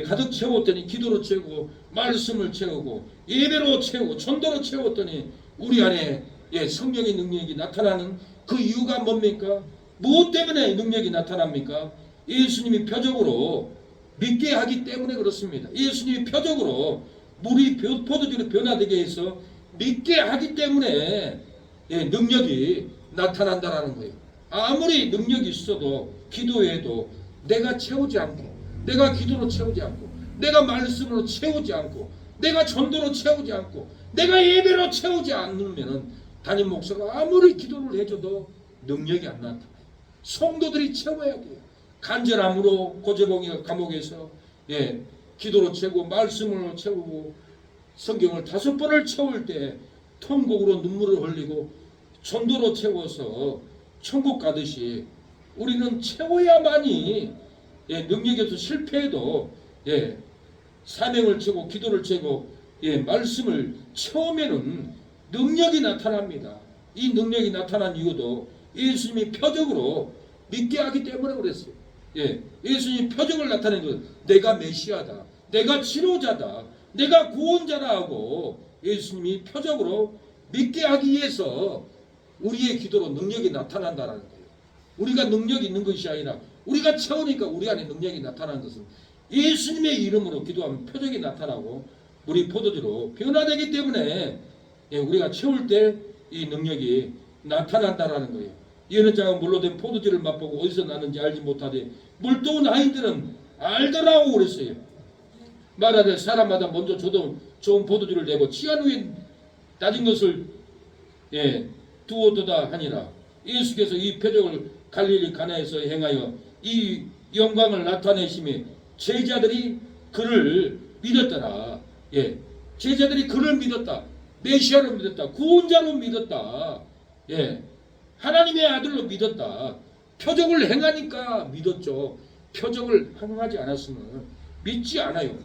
가득 채웠더니 기도로 채우고 말씀을 채우고 예배로 채우고 전도로 채웠더니 우리 안에 성령의 능력이 나타나는 그 이유가 뭡니까? 무엇 때문에 능력이 나타납니까? 예수님이 표적으로 믿게 하기 때문에 그렇습니다. 예수님이 표적으로 물이 포도주로 변화되게 해서 믿게 하기 때문에 능력이 나타난다라는 거예요. 아무리 능력이 있어도 기도해도 내가 채우지 않고, 내가 기도로 채우지 않고, 내가 말씀으로 채우지 않고, 내가 전도로 채우지 않고, 내가 예배로 채우지 않으면 담임 목사가 아무리 기도를 해줘도 능력이 안 나타나요. 성도들이 채워야 돼요. 간절함으로 고재봉이가 감옥에서 기도로 채우고 말씀으로 채우고 성경을 5번을 채울 때 통곡으로 눈물을 흘리고 전도로 채워서 천국 가듯이 우리는 채워야만이 능력이 없어 실패해도 사명을 채우고 기도를 채우고 말씀을 채우면은 능력이 나타납니다. 이 능력이 나타난 이유도 예수님이 표적으로 믿게 하기 때문에 그랬어요. 예수님이 표적을 나타낸 것, 내가 메시아다, 내가 치료자다, 내가 구원자라 하고 예수님이 표적으로 믿게 하기 위해서 우리의 기도로 능력이 나타난다는 거예요. 우리가 능력이 있는 것이 아니라 우리가 채우니까 우리 안에 능력이 나타나는 것은 예수님의 이름으로 기도하면 표적이 나타나고 우리 포도주로 변화되기 때문에 우리가 채울 때 이 능력이 나타난다라는 거예요. 예언자가 물로 된 포도주를 맛보고 어디서 나는지 알지 못하되 물도운 아이들은 알더라고 그랬어요. 말하되 사람마다 먼저 저도 좋은 포도주를 내고 취한 후에 낮은 것을 두어두다 하니라. 예수께서 이 표적을 갈릴리 가나에서 행하여 이 영광을 나타내심에 제자들이 그를 믿었더라. 제자들이 그를 믿었다. 메시아로 믿었다. 구원자로 믿었다. 하나님의 아들로 믿었다. 표적을 행하니까 믿었죠. 표적을 행하지 않았으면 믿지 않아요.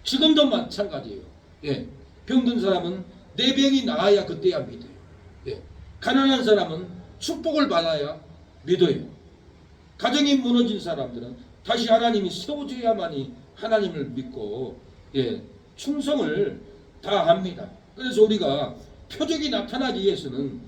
지금도 마찬가지예요. 병든 사람은 내 병이 나아야 그때야 믿어요. 가난한 사람은 축복을 받아야 믿어요. 가정이 무너진 사람들은 다시 하나님이 세워줘야만이 하나님을 믿고 충성을 다합니다. 그래서 우리가 표적이 나타나기 위해서는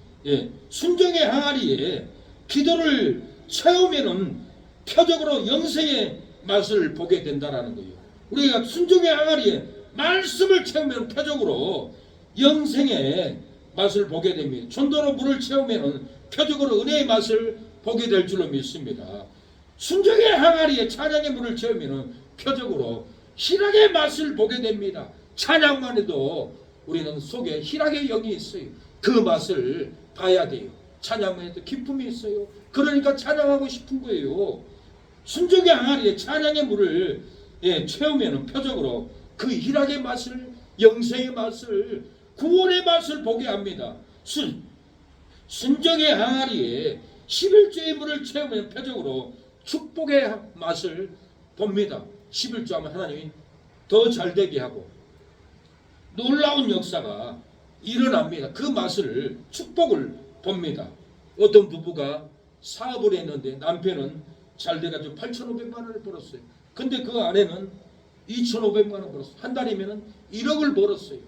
순종의 항아리에 기도를 채우면은 표적으로 영생의 맛을 보게 된다라는 거예요. 우리가 순종의 항아리에 말씀을 채우면 표적으로 영생의 맛을 보게 됩니다. 전도로 물을 채우면 표적으로 은혜의 맛을 보게 될 줄로 믿습니다. 순종의 항아리에 찬양의 물을 채우면 표적으로 희락의 맛을 보게 됩니다. 찬양만 해도 우리는 속에 희락의 영이 있어요. 그 맛을 봐야 돼요. 찬양만 해도 기쁨이 있어요. 그러니까 찬양하고 싶은 거예요. 순종의 항아리에 찬양의 물을 채우면 표적으로 그 희락의 맛을, 영생의 맛을, 구원의 맛을 보게 합니다. 순종의 항아리에 11조의 물을 채우면 표적으로 축복의 맛을 봅니다. 11조 하면 하나님이 더 잘되게 하고 놀라운 역사가 일어납니다. 그 맛을, 축복을 봅니다. 어떤 부부가 사업을 했는데 남편은 잘 돼가지고 8,500만 원을 벌었어요. 근데 그 아내는 2,500만 원 벌었어요. 한 달이면 1억을 벌었어요.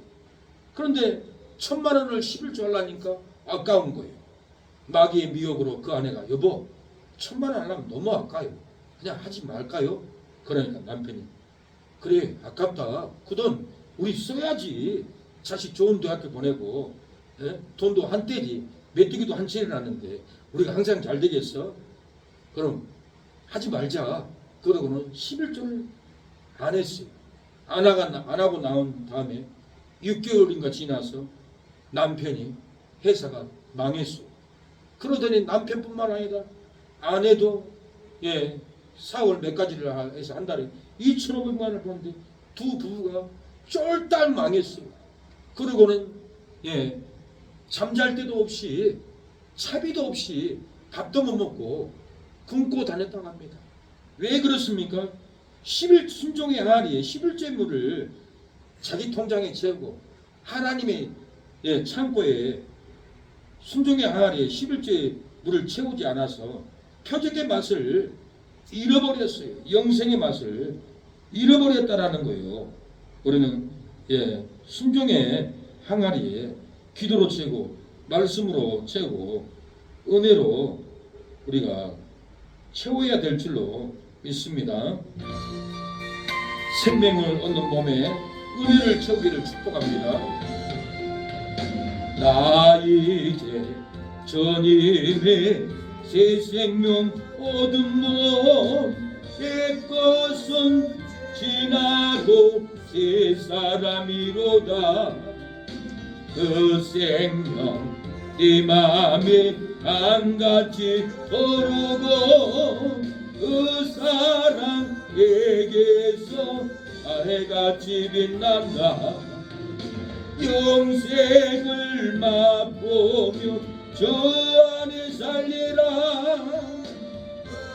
그런데 1,000만 원을 11조 하려니까 아까운 거예요. 마귀의 미혹으로 그 아내가 여보 1,000만 원 하려면 너무 아까워요. 그냥 하지 말까요? 그러니까 남편이 그래 아깝다. 그 돈 우리 써야지. 자식 좋은 대학교 보내고 돈도 한때지 메뚜기도 한 채를 났는데 우리가 항상 잘 되겠어? 그럼 하지 말자. 그러고는 11조를 안 했어요. 안 하고 나온 다음에 6개월인가 지나서 남편이 회사가 망했어요. 그러더니 남편뿐만 아니라 아내도 사월 몇 가지를 해서 한 달에 2,500만 원을 버는데 두 부부가 쫄딱 망했어요. 그러고는 잠잘 때도 없이 차비도 없이 밥도 못 먹고 굶고 다녔다고 합니다. 왜 그렇습니까? 11 순종의 항아리에 11제물을 자기 통장에 채우고 하나님의 창고에 순종의 항아리에 11제물을 채우지 않아서 표적의 맛을 잃어버렸어요. 영생의 맛을 잃어버렸다라는 거예요. 우리는 순종의 항아리에 기도로 채우고 말씀으로 채우고 은혜로 우리가 채워야 될 줄로 믿습니다. 생명을 얻는 몸에 은혜를 채우기를 축복합니다. 나 이제 주님의 새 생명 얻은 몸 옛것은 지나고 새 사람이로다. 그 생명 네 맘에 한같이 흐르고 그 사랑 내게서 해같이 빛난다. 영생을 맛보며 저 안에 살리라.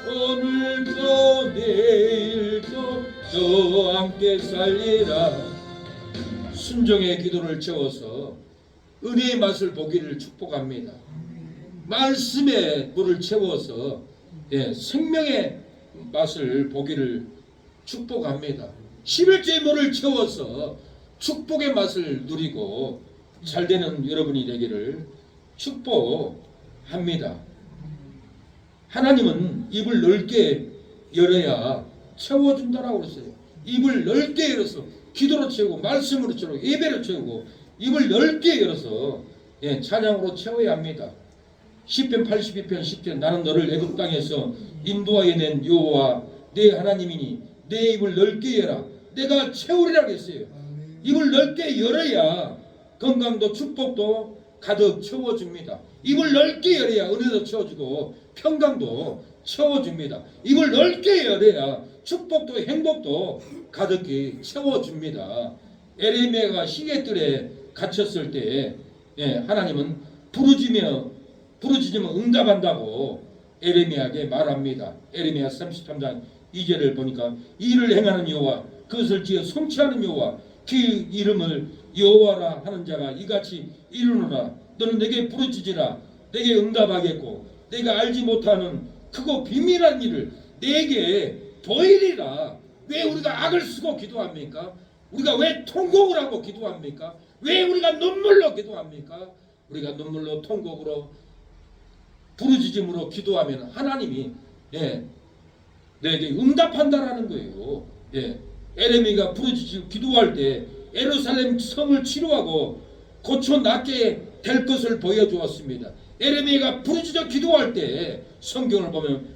오늘도 내일도 저 함께 살리라. 순종의 기도를 채워서 은혜의 맛을 보기를 축복합니다. 말씀의 물을 채워서 생명의 맛을 보기를 축복합니다. 11째 물을 채워서 축복의 맛을 누리고 잘되는 여러분이 되기를 축복합니다. 하나님은 입을 넓게 열어야 채워준다라고 그랬어요. 입을 넓게 열어서 기도로 채우고 말씀으로 채우고 예배로 채우고 입을 넓게 열어서 찬양으로 채워야 합니다. 시편 82편 10편 나는 너를 애굽 땅에서 인도하여 낸 여호와 내 하나님이니 내 입을 넓게 열어 내가 채우리라 했어요. 입을 넓게 열어야 건강도 축복도 가득 채워줍니다. 입을 넓게 열어야 은혜도 채워주고 평강도 채워줍니다. 입을 넓게 열어야 축복도 행복도 가득히 채워줍니다. 에레미야가 시계뜰에 갇혔을 때 하나님은 부르짖으면 응답한다고 에레미야에게 말합니다. 에레미야 33장 2절을 보니까 이를 행하는 여호와 그것을 지어 성취하는 여호와 그 이름을 여호와라 하는 자가 이같이 이르노라. 너는 내게 부르짖으라. 내게 응답하겠고 내가 알지 못하는 크고 비밀한 일을 내게 보이리라. 왜 우리가 악을 쓰고 기도합니까? 우리가 왜 통곡을 하고 기도합니까? 왜 우리가 눈물로 기도합니까? 우리가 눈물로 통곡으로 부르짖음으로 기도하면 하나님이 내게 응답한다라는 거예요. 에레미야가 부르짖고 기도할 때 예루살렘 성을 치료하고 고쳐 낫게 될 것을 보여주었습니다. 에레미야가 부르짖어 기도할 때 성경을 보면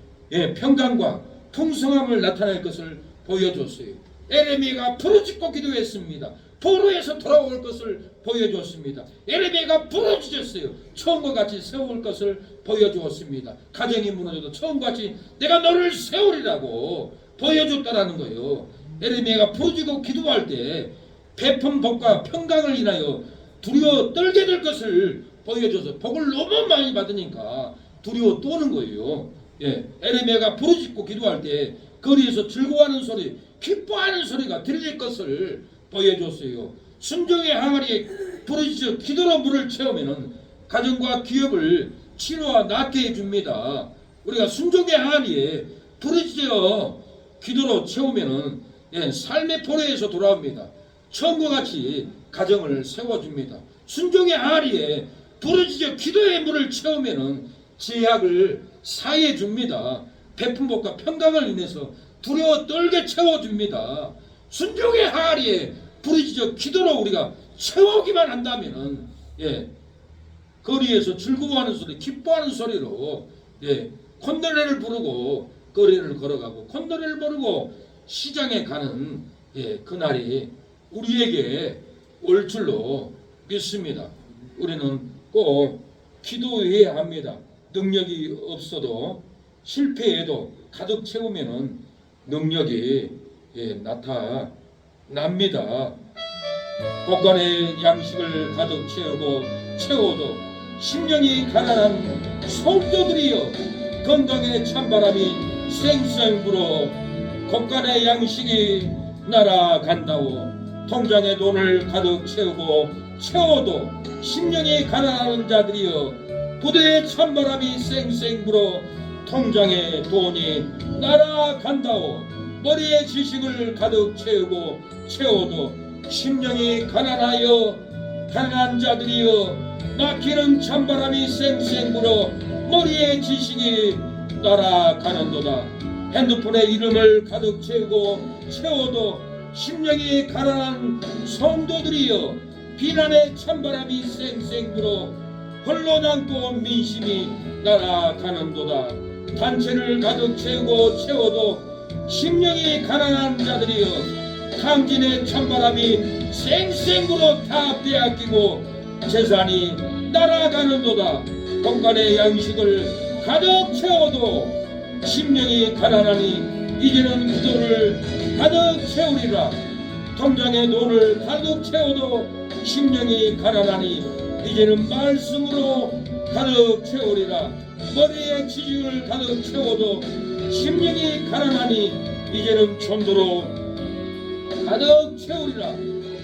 평강과 풍성함을 나타낼 것을 보여줬어요. 에레미야가 부르짖고 기도했습니다. 포로에서 돌아올 것을 보여주었습니다. 에레미야가 부르짖었어요. 처음과 같이 세울 것을 보여주었습니다. 가정이 무너져도 처음과 같이 내가 너를 세우리라고 보여줬다라는 거예요. 에레미야가 부르짖고 기도할 때 베푼 복과 평강을 인하여 두려워 떨게 될 것을 보여줘서 복을 너무 많이 받으니까 두려워 떠는 거예요. 에레미야가 부르짖고 기도할 때 거리에서 즐거워하는 소리, 기뻐하는 소리가 들릴 것을 보여줬어요. 순종의 항아리에 부르짖어 기도로 물을 채우면은 가정과 기업을 치료와 낫게 해줍니다. 우리가 순종의 항아리에 부르짖어 기도로 채우면은 삶의 포로에서 돌아옵니다. 처음과 같이 가정을 세워줍니다. 순종의 항아리에 부르짖어 기도의 물을 채우면은 제약을 사해 줍니다. 베푼 복과 평강을 인해서 두려워 떨게 채워줍니다. 순종의 항아리에 부르짖어 기도로 우리가 채우기만 한다면은 거리에서 즐거워하는 소리, 기뻐하는 소리로 콧노래를 부르고 거리를 걸어가고 콧노래를 부르고 시장에 가는 그날이 우리에게 올 줄로 믿습니다. 우리는 꼭 기도해야 합니다. 능력이 없어도 실패해도 가득 채우면은 능력이 나타납니다. 곳간에 양식을 가득 채우고 채워도 심령이 가난한 성도들이여 건강의 찬바람이 쌩쌩 불어 곳간의 양식이 날아간다오. 통장에 돈을 가득 채워도 심령이 가난한 자들이여 부대의 찬바람이 쌩쌩 불어 통장에 돈이 날아간다오. 머리에 지식을 가득 채워도 심령이 가난한 자들이여 막히는 찬바람이 쌩쌩 불어 머리에 지식이 날아가는도다. 핸드폰에 이름을 가득 채워도 심령이 가난한 성도들이여 비난의 찬바람이 쌩쌩 불어 홀로 남고 민심이 날아가는도다. 단체를 가득 채워도 심령이 가난한 자들이여 탕진의 찬바람이 쌩쌩 불어 다 빼앗기고 재산이 날아가는도다. 건강의 양식을 가득 채워도 심령이 가난하니 이제는 기도를 가득 채우리라. 통장에 돈을 가득 채워도 심령이 가난하니 이제는 말씀으로 가득 채우리라. 머리에 지식을 가득 채워도 심령이 가난하니 이제는 전도로 가득 채우리라.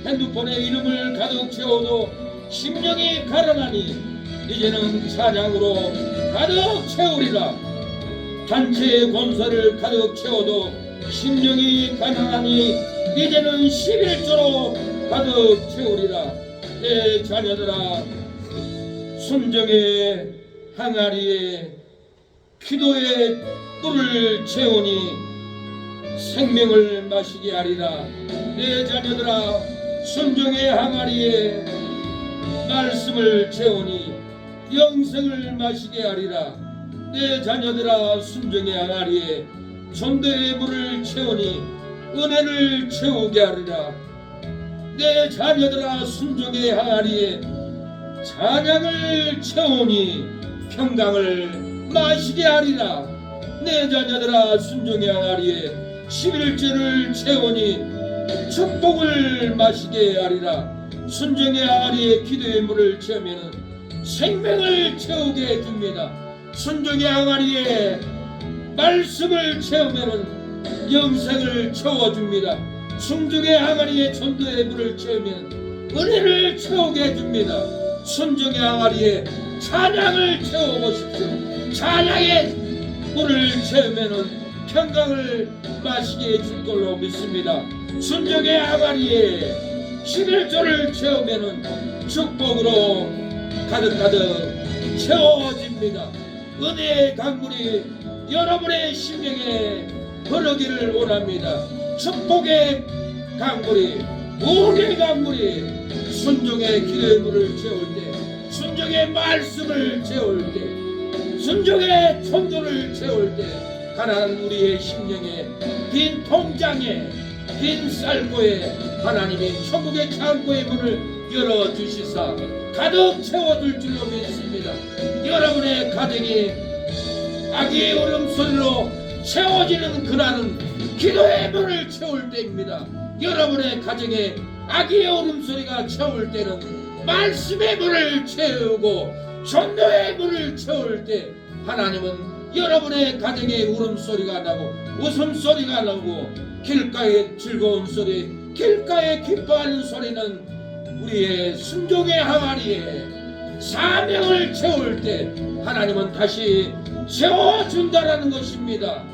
핸드폰에 이름을 가득 채워도 심령이 가난하니 이제는 찬양으로 가득 채우리라. 단체의 권세를 가득 채워도 심령이 가난하니 이제는 11조로 가득 채우리라. 내 자녀들아 순정의 항아리에 기도의 뿔을 채우니 생명을 마시게 하리라. 내 자녀들아 순정의 항아리에 말씀을 채우니 영생을 마시게 하리라. 내 자녀들아 순정의 항아리에 전도의 물을 채우니 은혜를 채우게 하리라. 내 자녀들아 순종의 항아리에 찬양을 채우니 평강을 마시게 하리라. 내 자녀들아 순종의 항아리에 11조를 채우니 축복을 마시게 하리라. 순종의 항아리에 기도의 물을 채우면 생명을 채우게 해줍니다. 순종의 항아리에 말씀을 채우면 영생을 채워줍니다. 순종의 항아리에 전도의 물을 채우면 은혜를 채우게 해줍니다. 순종의 항아리에 찬양을 채워보십시오. 찬양의 물을 채우면 평강을 마시게 해줄 걸로 믿습니다. 순종의 항아리에 11조를 채우면 축복으로 가득가득 채워집니다. 은혜의 강물이 여러분의 심령에 흐르기를 원합니다. 축복의 강물이, 복의 강물이 순종의 기도의 물을 채울 때, 순종의 말씀을 채울 때, 순종의 전도를 채울 때 가난한 우리의 심령에, 빈 통장에, 빈 쌀고에 하나님이 천국의 창고의 문을 열어주시사 가득 채워줄 줄로 믿습니다. 여러분의 가정이 아기의 울음소리로 채워지는 그날은 기도의 문을 채울 때입니다. 여러분의 가정에 아기의 울음소리가 채울 때는 말씀의 문을 채우고 전도의 문을 채울 때 하나님은 여러분의 가정에 울음소리가 나고 웃음소리가 나고 길가의 즐거운 소리, 길가에 기뻐하는 소리는 우리의 순종의 항아리에 사명을 채울 때 하나님은 다시 채워준다라는 것입니다.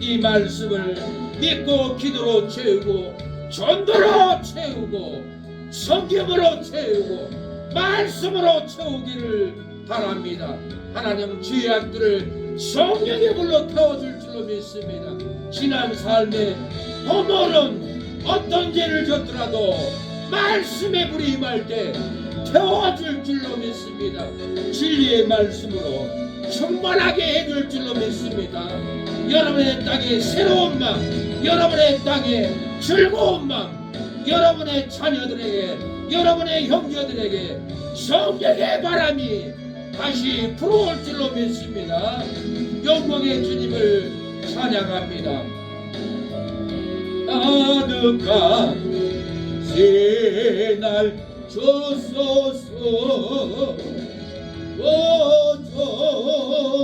이 말씀을 믿고 기도로 채우고 전도로 채우고 성경으로 채우고 말씀으로 채우기를 바랍니다. 하나님 죄악들을 성령의 불로 태워줄 줄로 믿습니다. 지난 삶에 허물은 어떤 죄를 졌더라도 말씀의 불이 임할 때 태워줄 줄로 믿습니다. 진리의 말씀으로 충만하게 해줄 줄로 믿습니다. 여러분의 땅에 새로운 마음, 여러분의 땅에 즐거운 마음, 여러분의 자녀들에게, 여러분의 형제들에게 성령의 바람이 다시 불어올 줄로 믿습니다. 영광의 주님을 찬양합니다. 아득한 새날 주소서. 오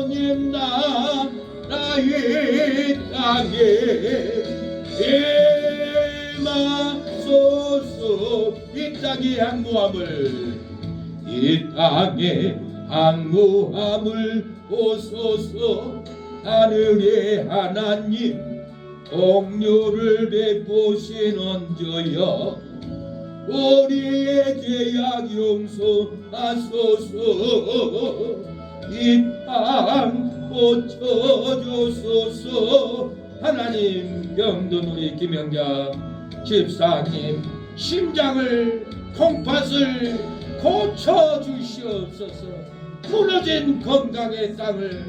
주님 나라의 땅에 임하소서. 이 땅의 항무함을 보소서. 하늘의 하나님 공유를 베푸시는저여 우리의 죄악 용서하소서. 이 땅 고쳐주소서. 하나님 병든 우리 김영자 집사님 심장을 콩팥을 고쳐주시옵소서. 무너진 건강의 땅을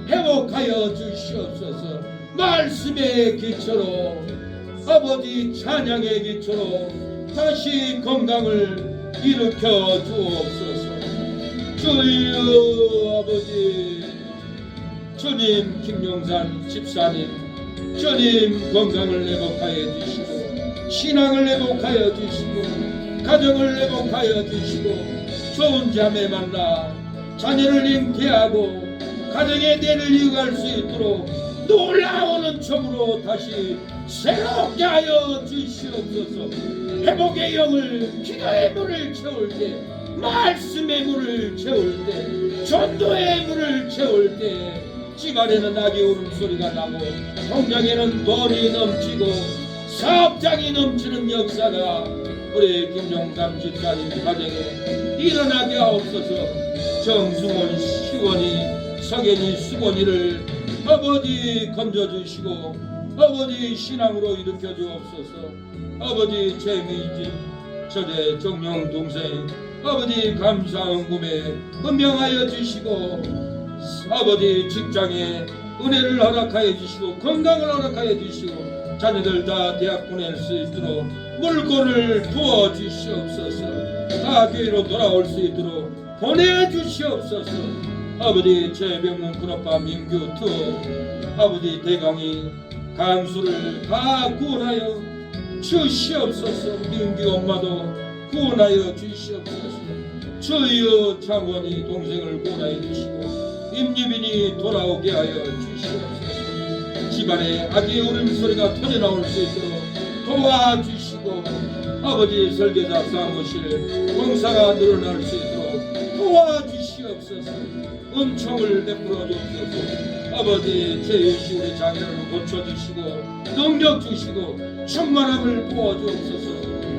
회복하여 주시옵소서. 말씀의 기초로 아버지 찬양의 기초로 다시 건강을 일으켜 주옵소서. 주여 아버지, 주님 김용산 집사님 주님 건강을 회복하여 주시고 신앙을 회복하여 주시고 가정을 회복하여 주시고 좋은 자매 만나 자녀를 잉태하고 가정의 대를 이어갈 수 있도록 놀라운 은총으로 다시 새롭게 하여 주시옵소서. 회복의 영을 기도의 물을 채울 때 말씀의 물을 채울 때 전도의 물을 채울 때 집안에는 낙이 울음소리가 나고 통장에는 돈이 넘치고 사업장이 넘치는 역사가 우리 김용삼 집사님 가정에 일어나게 하옵소서. 정승원 시원이 석연이 수건이를 아버지 건져주시고 아버지 신앙으로 일으켜 주옵소서. 아버지 최미진 처제 정용 동생 아버지 감사한 꿈에 분명하여 주시고 아버지 직장에 은혜를 허락하여 주시고 건강을 허락하여 주시고 자녀들 다 대학 보낼 수 있도록 물건을 부어 주시옵소서. 다 교회로 돌아올 수 있도록 보내주시옵소서. 아버지 최병문 큰아빠 민규투 아버지 대강이 간수를 다 구원하여 주시옵소서. 민규 엄마도 구원하여 주시옵소서. 주여 창원이 동생을 구원하여 주시고 임유빈이 돌아오게 하여 주시옵소서. 집안에 아기의 울음소리가 터져나올 수 있도록 도와주시고 아버지 설계자 사무실 공사가 늘어날 수 있도록 도와주시옵소서. 은총을 베풀어 주옵소서. 아버지 제일시 우리 장인어른 고쳐주시고 능력 주시고 충만함을 부어주옵소서.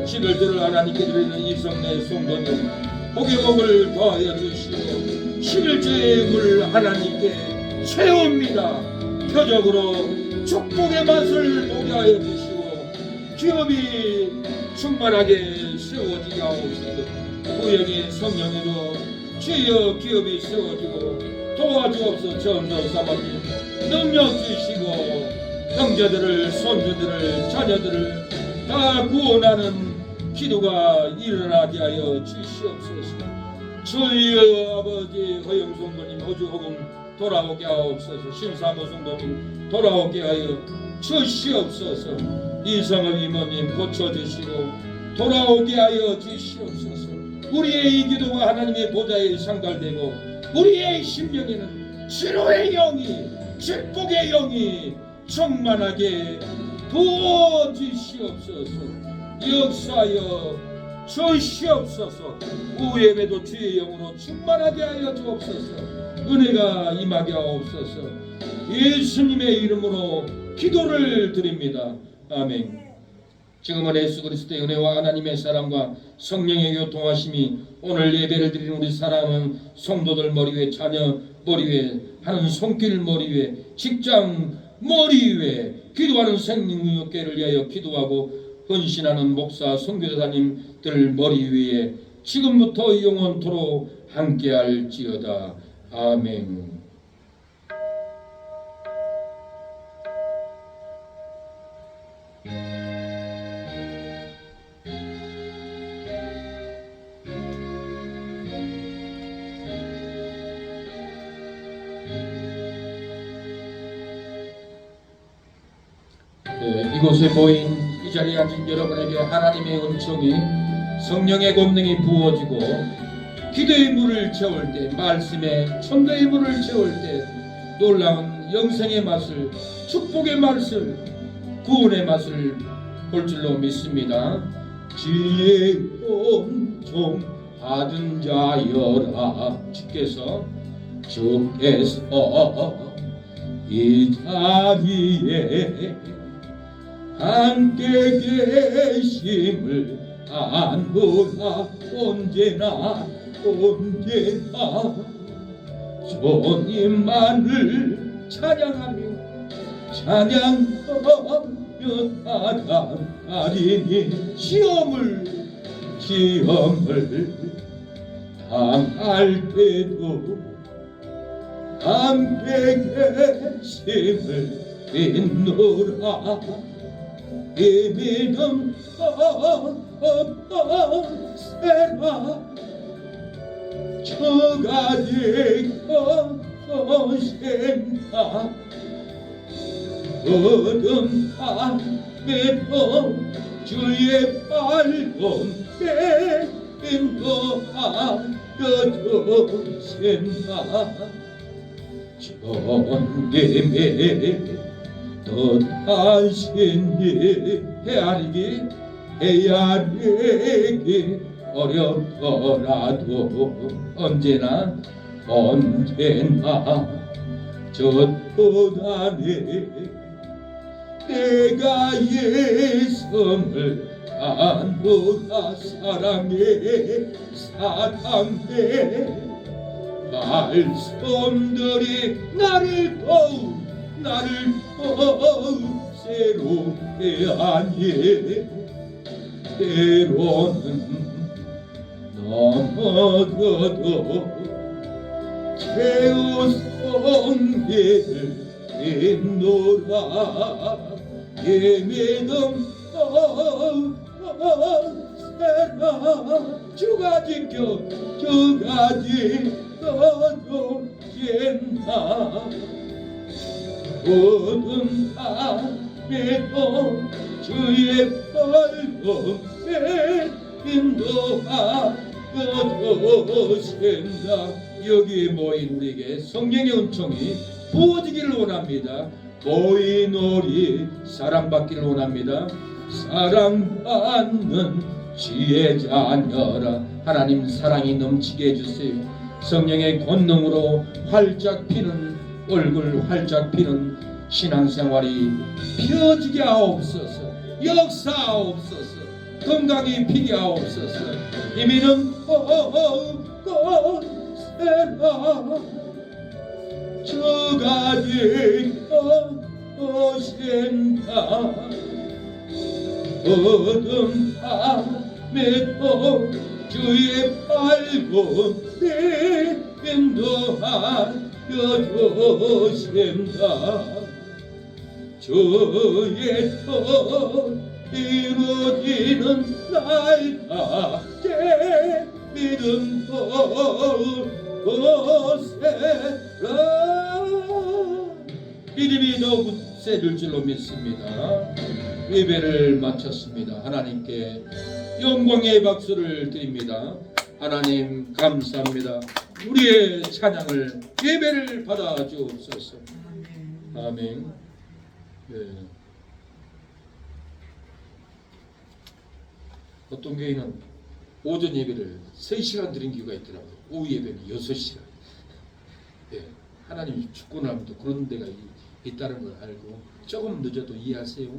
11조를 하나님께 드리는 이성내 송도님 복의 복을 더하여 주시고 11조의 물 하나님께 채웁니다. 표적으로 축복의 맛을 보게 하여 주시고 기업이 충만하게 세워지게 하옵소서. 구역의 성령으로 주여 기업이 세워지고 도와주옵소서. 전도 사모님 능력 주시고 형제들을 손주들을 자녀들을 다 구원하는 기도가 일어나게 하여 주시옵소서. 주여 아버지 허영성도님 호주호금 돌아오게 하옵소서. 신사모 성도님 돌아오게 하여 주시옵소서. 이성업 이모님 고쳐주시고 돌아오게 하여 주시옵소서. 우리의 이 기도가 하나님의 보좌에 상달되고 우리의 심령에는 치료의 영이 축복의 영이 충만하게 부어주시옵소서. 역사하여 주시옵소서. 우예배도 주의 영으로 충만하게 하여 주옵소서. 은혜가 임하게 하옵소서. 예수님의 이름으로 기도를 드립니다. 아멘. 지금은 예수 그리스도의 은혜와 하나님의 사랑과 성령의 교통하심이 오늘 예배를 드리는 우리 사랑하는 성도들 머리 위에 자녀 머리 위에 하는 손길 머리 위에 직장 머리 위에 기도하는 생명교회를 위하여 기도하고 헌신하는 목사 선교사님들 머리 위에 지금부터 영원토록 함께할지어다. 아멘. 이곳에 모인 이 자리에 앉은 여러분에게 하나님의 은총이 성령의 권능이 부어지고 기도의 물을 채울 때, 말씀에 천도의 물을 채울 때 놀라운 영생의 맛을, 축복의 맛을, 구원의 맛을 볼 줄로 믿습니다. 지혜의 은총 받은 자여라. 주께서 이 자리에 함께 계심을 아노라. 언제나 주님만을 찬양하며 나가리니 시험을 당할 때도 함께 계심을 믿노라. 이 믿음 세라 저가지 것인가 거듭함에도 주의 발걸음에 인도하여 주신다. 주님의 뜻하시니 헤아리기 어렵더라도 언제나 저보다네 내가 예성을 아노라. 사랑해 말씀들이 나를 더욱 새롭게 하니 때로는 넘어져도 최우성기를 믿노라. 이 믿음 세라 주가 지켜주신다. 거듭함에도 주의 발걸음에 인도하여 주신다. 여기에 모인 우리에게 성령의 은총이 부어지기를 원합니다. 모인 우리 사랑받기를 원합니다. 사랑받는 지혜 자녀라. 하나님 사랑이 넘치게 해주세요. 성령의 권능으로 활짝 피는 얼굴, 활짝 피는 신앙생활이 펴지게 하옵소서. 역사하옵소서. 건강이 피게 하옵소서. 이미는 주가 지켜주신다. 거듭함에도 주의 발걸음에 인도하여 주신다. 주의 뜻 이루어지는 날까지 믿음 거세라. 믿음이 더 굳세질 줄로 믿습니다. 예배를 마쳤습니다. 하나님께 영광의 박수를 드립니다. 하나님 감사합니다. 우리의 찬양을 예배를 받아 주옵소서. 아멘. 네. 어떤 교회는 오전 예배를 3시간 드린 교회가 있더라고요. 오후 예배는 6시간. 네. 하나님 축복을 하면 또 그런 데가 있다는 걸 알고 조금 늦어도 이해하세요.